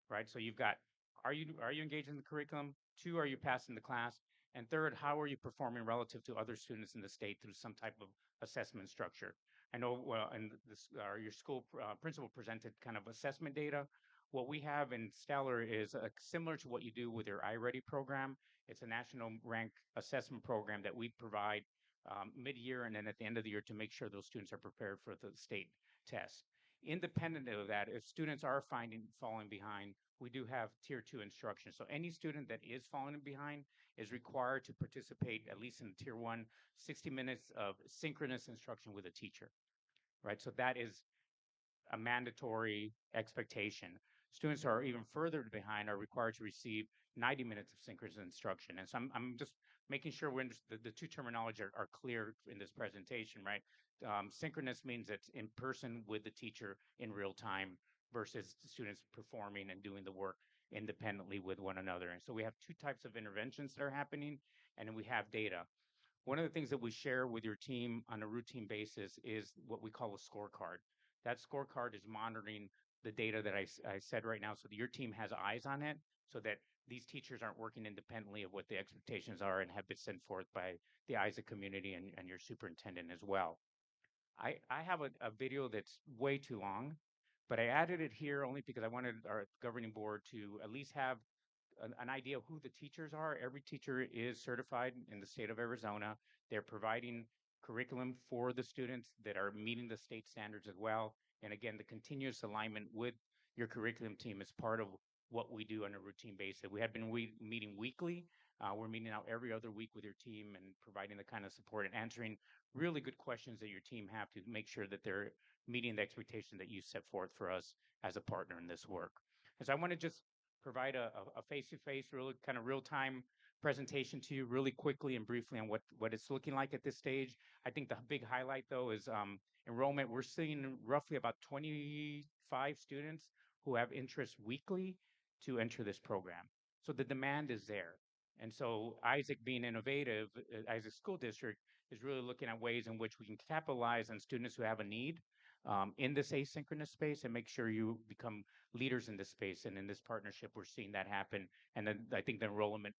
right? So you've got, are you engaged in the curriculum? 2, are you passing the class? And 3rd, how are you performing relative to other students in the state through some type of assessment structure? I know, well, and this, your school principal presented kind of assessment data. What we have in Stellar is similar to what you do with your iReady program. It's a national rank assessment program that we provide mid-year and then at the end of the year to make sure those students are prepared for the state test. Independent of that, if students are falling behind, we do have tier 2 instruction. So any student that is falling behind is required to participate, at least in tier 1, 60 minutes of synchronous instruction with a teacher, right? So that is a mandatory expectation. Students who are even further behind are required to receive 90 minutes of synchronous instruction. And so I'm just making sure we're the 2 terminology are clear in this presentation, right? Synchronous means it's in person with the teacher in real time versus students performing and doing the work independently with one another. And so we have 2 types of interventions that are happening, and then we have data. One of the things that we share with your team on a routine basis is what we call a scorecard. That scorecard is monitoring the data that I said right now so that your team has eyes on it so that these teachers aren't working independently of what the expectations are and have been sent forth by the Isaac community and your superintendent as well. I have a video that's way too long, but I added it here only because I wanted our governing board to at least have an idea of who the teachers are. Every teacher is certified in the state of Arizona. They're providing curriculum for the students that are meeting the state standards as well. And again, the continuous alignment with your curriculum team is part of what we do on a routine basis. We have been meeting weekly. We're meeting out every other week with your team and providing the kind of support and answering really good questions that your team have to make sure that they're meeting the expectation that you set forth for us as a partner in this work. And so I want to just provide a face-to-face, really kind of real-time presentation to you really quickly and briefly on what it's looking like at this stage. I think the big highlight, though, is enrollment. We're seeing roughly about 25 students who have interest weekly to enter this program. So the demand is there. And so Isaac being innovative, Isaac School District is really looking at ways in which we can capitalize on students who have a need in this asynchronous space and make sure you become leaders in this space. And in this partnership, we're seeing that happen. And then I think the enrollment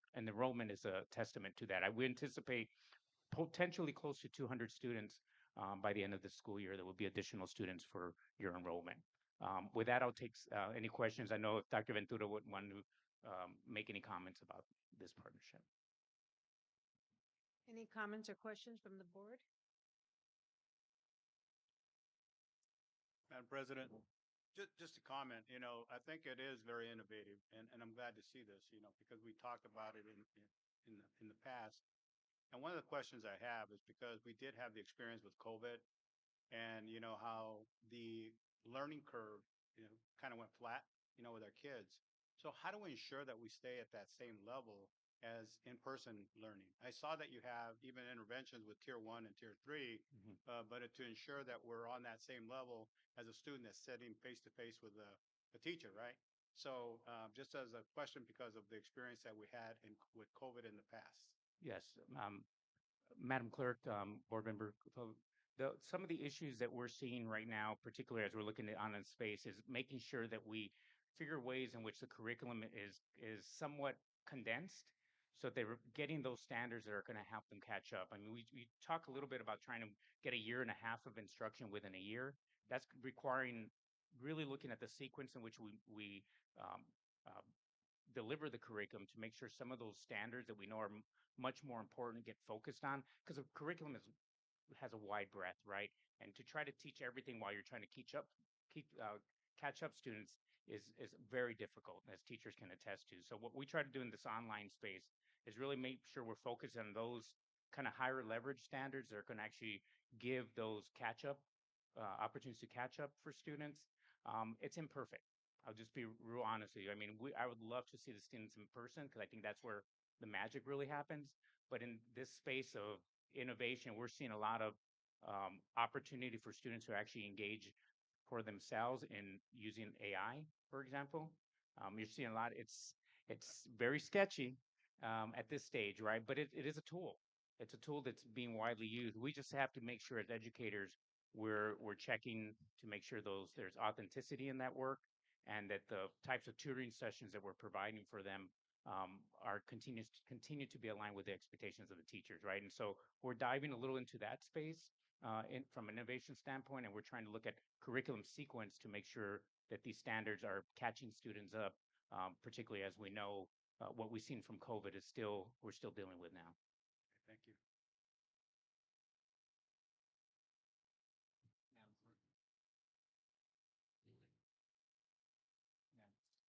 is a testament to that. We anticipate potentially close to 200 students by the end of the school year. There will be additional students for your enrollment. With that, I'll take any questions. I know if Dr. Ventura would want to make any comments about this partnership. Any comments or questions from the board? Madam President, just a comment, I think it is very innovative and I'm glad to see this, because we talked about it in the past. And one of the questions I have is because we did have the experience with COVID and how the learning curve, kind of went flat, with our kids. So how do we ensure that we stay at that same level as in-person learning? I saw that you have even interventions with tier 1 and tier 3, but to ensure that we're on that same level as a student that's sitting face-to-face with the teacher, right? So just as a question because of the experience that we had with COVID in the past. Yes, Madam Clerk, Board Member, some of the issues that we're seeing right now, particularly as we're looking at online space, is making sure that we figure ways in which the curriculum is somewhat condensed so they're getting those standards that are going to help them catch up. I mean, we talk a little bit about trying to get a year and a half of instruction within a year. That's requiring really looking at the sequence in which we deliver the curriculum to make sure some of those standards that we know are much more important get focused on, because the curriculum has a wide breadth, right? And to try to teach everything while you're trying to catch up students is very difficult, as teachers can attest to. So what we try to do in this online space is really make sure we're focused on those kind of higher leverage standards that are going to actually give those opportunities to catch up for students. It's imperfect. I'll just be real honest with you. I mean, I would love to see the students in person because I think that's where the magic really happens. But in this space of innovation, we're seeing a lot of opportunity for students who actually engage for themselves in using AI, for example. You're seeing a lot. It's very sketchy at this stage, right? But it is a tool. It's a tool that's being widely used. We just have to make sure as educators we're checking to make sure there's authenticity in that work, and that the types of tutoring sessions that we're providing for them continue to be aligned with the expectations of the teachers, right? And so we're diving a little into that space from an innovation standpoint, and we're trying to look at curriculum sequence to make sure that these standards are catching students up, particularly as we know what we've seen from COVID we're still dealing with now. Thank you.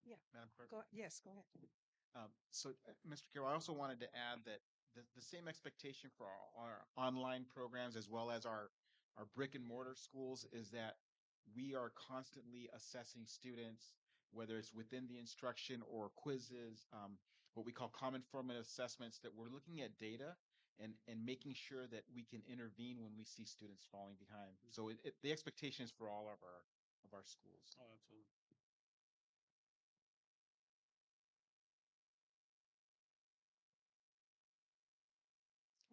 Yeah. Madam Clerk? Yes, go ahead. Mr. Carroll, I also wanted to add that the same expectation for our online programs as well as our brick and mortar schools is that we are constantly assessing students, whether it's within the instruction or quizzes, what we call common formative assessments, that we're looking at data and making sure that we can intervene when we see students falling behind. So the expectation is for all of our schools. Oh, absolutely.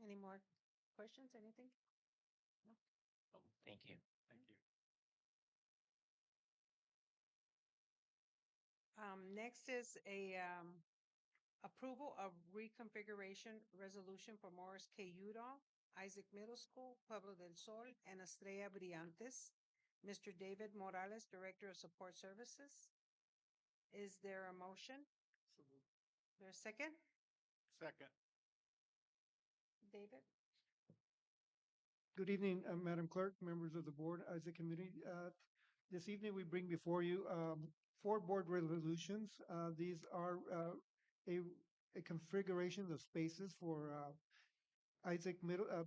Any more questions, anything? No? Thank you. Thank you. Next is a approval of reconfiguration resolution for Morris K. Udall, Isaac Middle School, Pueblo del Sol, and Estrella Brillantes. Mr. David Morales, Director of Support Services. Is there a motion? There a second? Second. David? Good evening, Madam Clerk, members of the board, Isaac Committee. This evening, we bring before you 4 board resolutions. These are a configuration of spaces for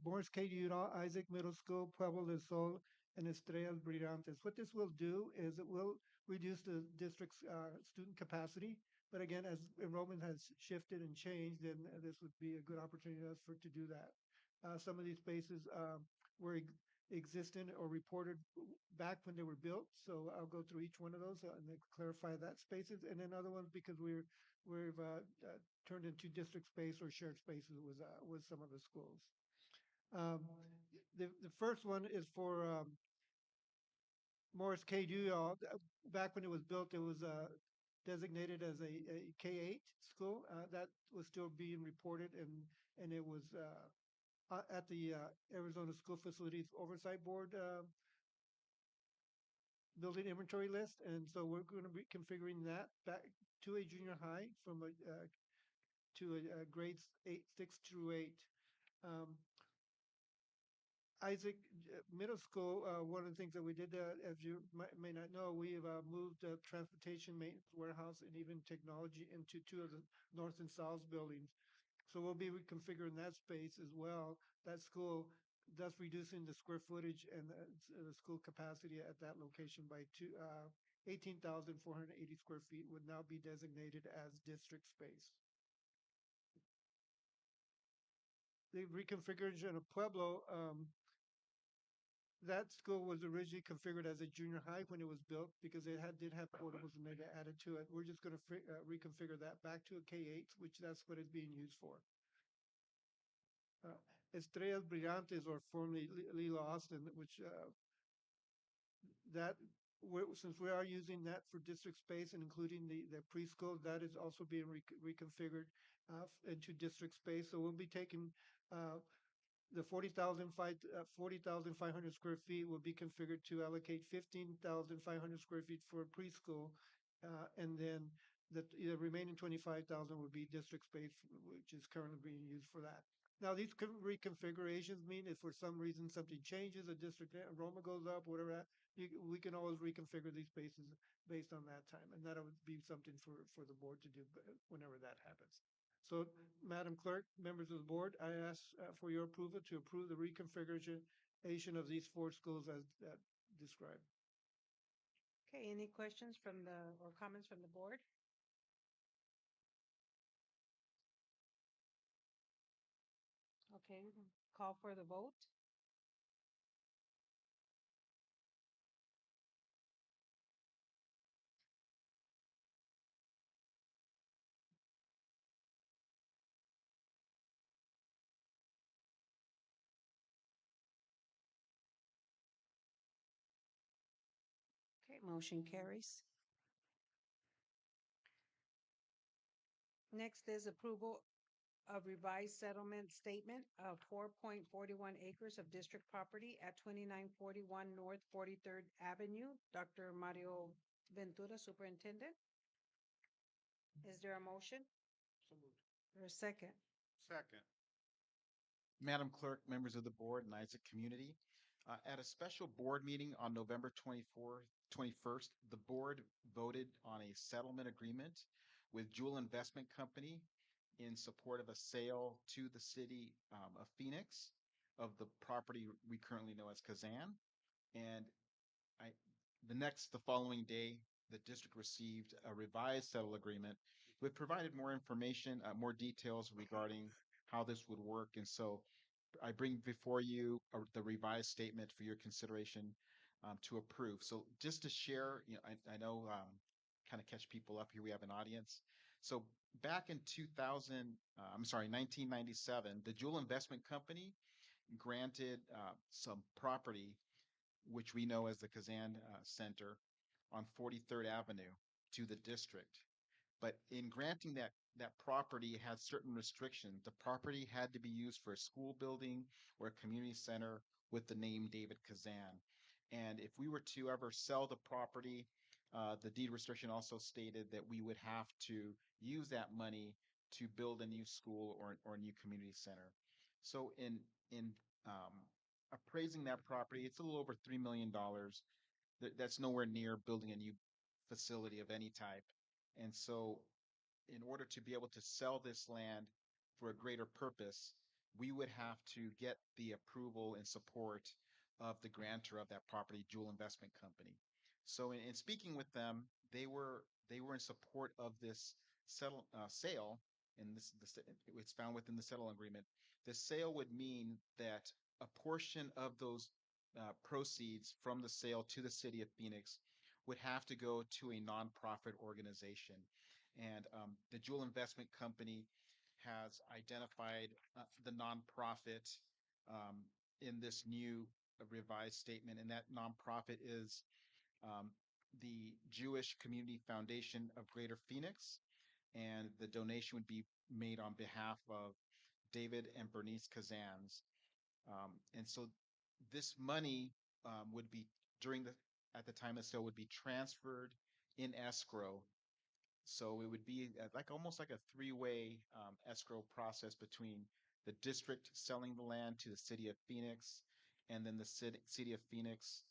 Morris K. Udall, Isaac Middle School, Pueblo del Sol, and Estrellas Brillantes. What this will do is it will reduce the district's student capacity. But again, as enrollment has shifted and changed, then this would be a good opportunity for us to do that. Some of these spaces were existent or reported back when they were built. So I'll go through each one of those and then clarify that spaces. And then other ones because we've turned into district space or shared spaces with some of the schools. The first one is for Morris K. Udall. Back when it was built, it was designated as a K-8 school. That was still being reported, and it was at the Arizona School Facilities Oversight Board building inventory list. And so we're going to be configuring that back to a junior high from to a grades 6 through 8. Isaac Middle School, one of the things that we did, as you may not know, we've moved transportation maintenance warehouse and even technology into 2 of the north and south buildings. So we'll be reconfiguring that space as well. That school, thus reducing the square footage and the school capacity at that location by 18,480 square feet would now be designated as district space. The reconfiguration of Pueblo, that school was originally configured as a junior high when it was built because it did have portables and they got added to it. We're just going to reconfigure that back to a K-8, which that's what it's being used for. Estrellas Brillantes, or formerly Lila Austin, which since we are using that for district space and including the preschool, that is also being reconfigured into district space. So we'll be taking the 40,500 square feet will be configured to allocate 15,500 square feet for preschool, and then the remaining 25,000 would be district space, which is currently being used for that. Now, these reconfigurations mean if for some reason something changes, a district enrollment goes up, whatever, we can always reconfigure these spaces based on that time, and that would be something for the board to do whenever that happens. So, Madam Clerk, members of the board, I ask for your approval to approve the reconfiguration of these 4 schools as described. Okay, any questions or comments from the board? Okay, call for the vote. motion carries. Next is approval of revised settlement statement of 4.41 acres of district property at 2941 North 43rd Avenue. Dr. Mario Ventura, Superintendent. Is there a motion? Or a second? Second. Madam Clerk, members of the board, and Isaac community, at a special board meeting on November 21st, the board voted on a settlement agreement with Jewel Investment Company in support of a sale to the city of Phoenix of the property we currently know as Kazan. And the following day, the district received a revised settle agreement. We've provided more information, more details regarding how this would work. And so I bring before you the revised statement for your consideration to approve. So just to share, I know kind of catch people up here. We have an audience. So back in 1997, the Jewel Investment Company granted some property, which we know as the Kazan Center on 43rd Avenue to the district. But in granting that property, it had certain restrictions. The property had to be used for a school building or a community center with the name David Kazan. And if we were to ever sell the property, the deed restriction also stated that we would have to use that money to build a new school or a new community center. So in appraising that property, it's a little over $3 million. That's nowhere near building a new facility of any type. And so in order to be able to sell this land for a greater purpose, we would have to get the approval and support of the grantor of that property, Jewel Investment Company. So in speaking with them, they were in support of this sale, and it's found within the settle agreement. The sale would mean that a portion of those proceeds from the sale to the city of Phoenix would have to go to a nonprofit organization. And the Jewel Investment Company has identified the nonprofit in this new revised statement, and that nonprofit is the Jewish Community Foundation of Greater Phoenix, and the donation would be made on behalf of David and Bernice Kazans. And so this money would be at the time of sale would be transferred in escrow. So it would be almost like a three-way escrow process between the district selling the land to the city of Phoenix, and then the city of Phoenix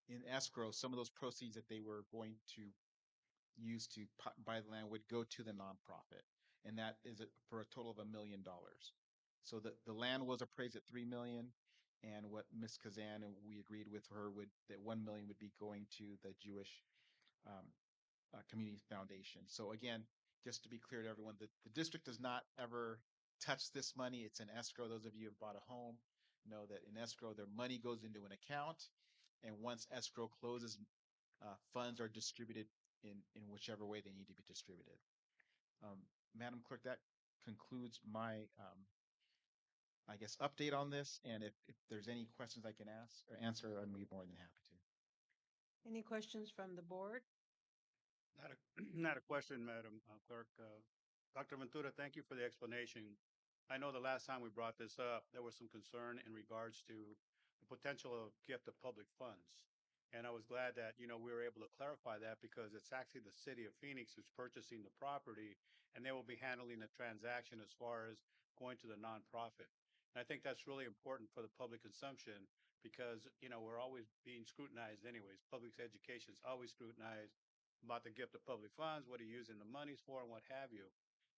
in escrow. Some of those proceeds that they were going to use to buy the land would go to the nonprofit, and that is for a total of $1 million. So the land was appraised at $3 million, and what Ms. Kazan and we agreed with her that $1 million would be going to the Jewish Community Foundation. So again, just to be clear to everyone, the district does not ever touch this money. It's in escrow. Those of you who have bought a home know that in escrow, their money goes into an account, and once escrow closes, funds are distributed in whichever way they need to be distributed. Madam Clerk, that concludes my I guess update on this, and if there's any questions I can ask or answer, I'd be more than happy to. Any questions from the board? Not a question, Madam Clerk. Dr. Ventura, thank you for the explanation. I know the last time we brought this up, there was some concern in regards to the potential of gift of public funds. And I was glad that, we were able to clarify that, because it's actually the city of Phoenix who's purchasing the property, and they will be handling the transaction as far as going to the nonprofit. And I think that's really important for the public consumption, because, we're always being scrutinized anyways. Public education is always scrutinized about the gift of public funds, what are you using the monies for, and what have you.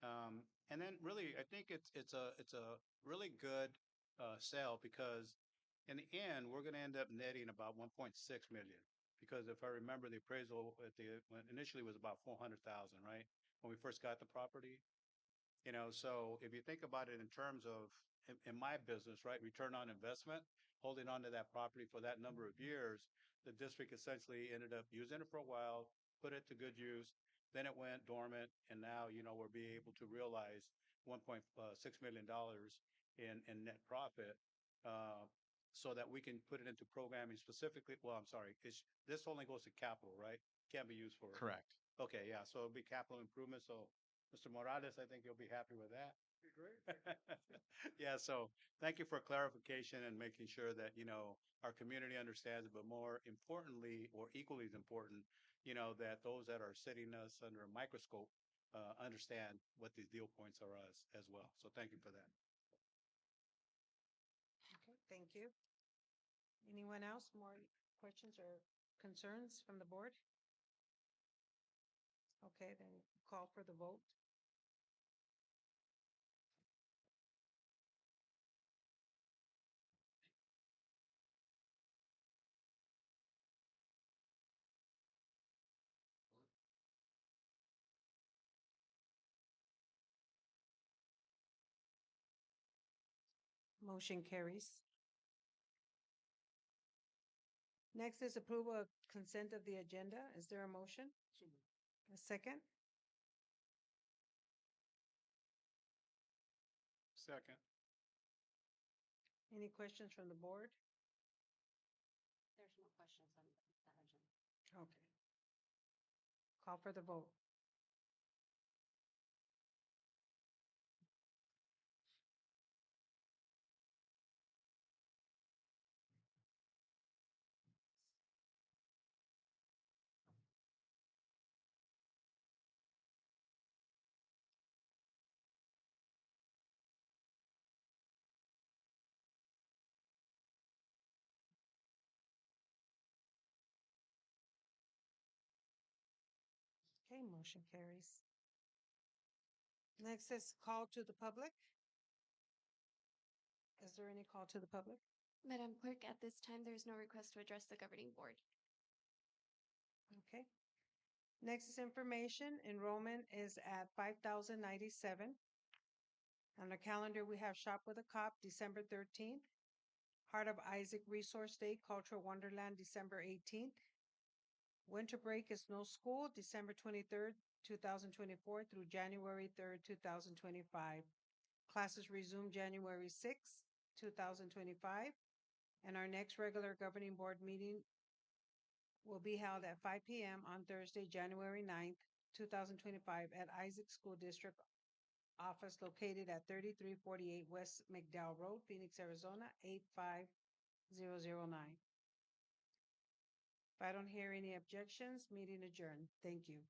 And then really, I think it's a really good sale, because in the end, we're going to end up netting about 1.6 million. Because if I remember, the appraisal initially was about 400,000, right? When we first got the property. So if you think about it in terms of, in my business, right, return on investment, holding on to that property for that number of years, the district essentially ended up using it for a while, put it to good use, then it went dormant, and now, we're being able to realize $1.6 million in net profit. so that we can put it into programming specifically. Well, I'm sorry, this only goes to capital, right? Can't be used for. Correct. Okay, yeah, so it'll be capital improvement. So Mr. Morales, I think you'll be happy with that. Great. Yeah, so thank you for clarification and making sure that, our community understands it, but more importantly, or equally as important, that those that are sitting us under a microscope understand what these deal points are as well. So thank you for that. Okay, thank you. Anyone else? More questions or concerns from the board? Okay, then call for the vote. Motion carries. Next is approval of consent of the agenda. Is there a motion? A second? Second. Any questions from the board? There's no questions on that agenda. Okay. Call for the vote. Okay, motion carries. Next is call to the public. Is there any call to the public? Madam Clerk, at this time, there is no request to address the governing board. Okay. Next is information. Enrollment is at 5,097. On the calendar, we have Shop with a Cop, December 13th. Heart of Isaac Resource Day, Cultural Wonderland, December 18th. Winter break is no school, December 23rd, 2024 through January 3rd, 2025. Classes resume January 6th, 2025. And our next regular governing board meeting will be held at 5 p.m. on Thursday, January 9th, 2025 at Isaac School District Office located at 3348 West McDowell Road, Phoenix, Arizona, 85009. If I don't hear any objections, meeting adjourned. Thank you.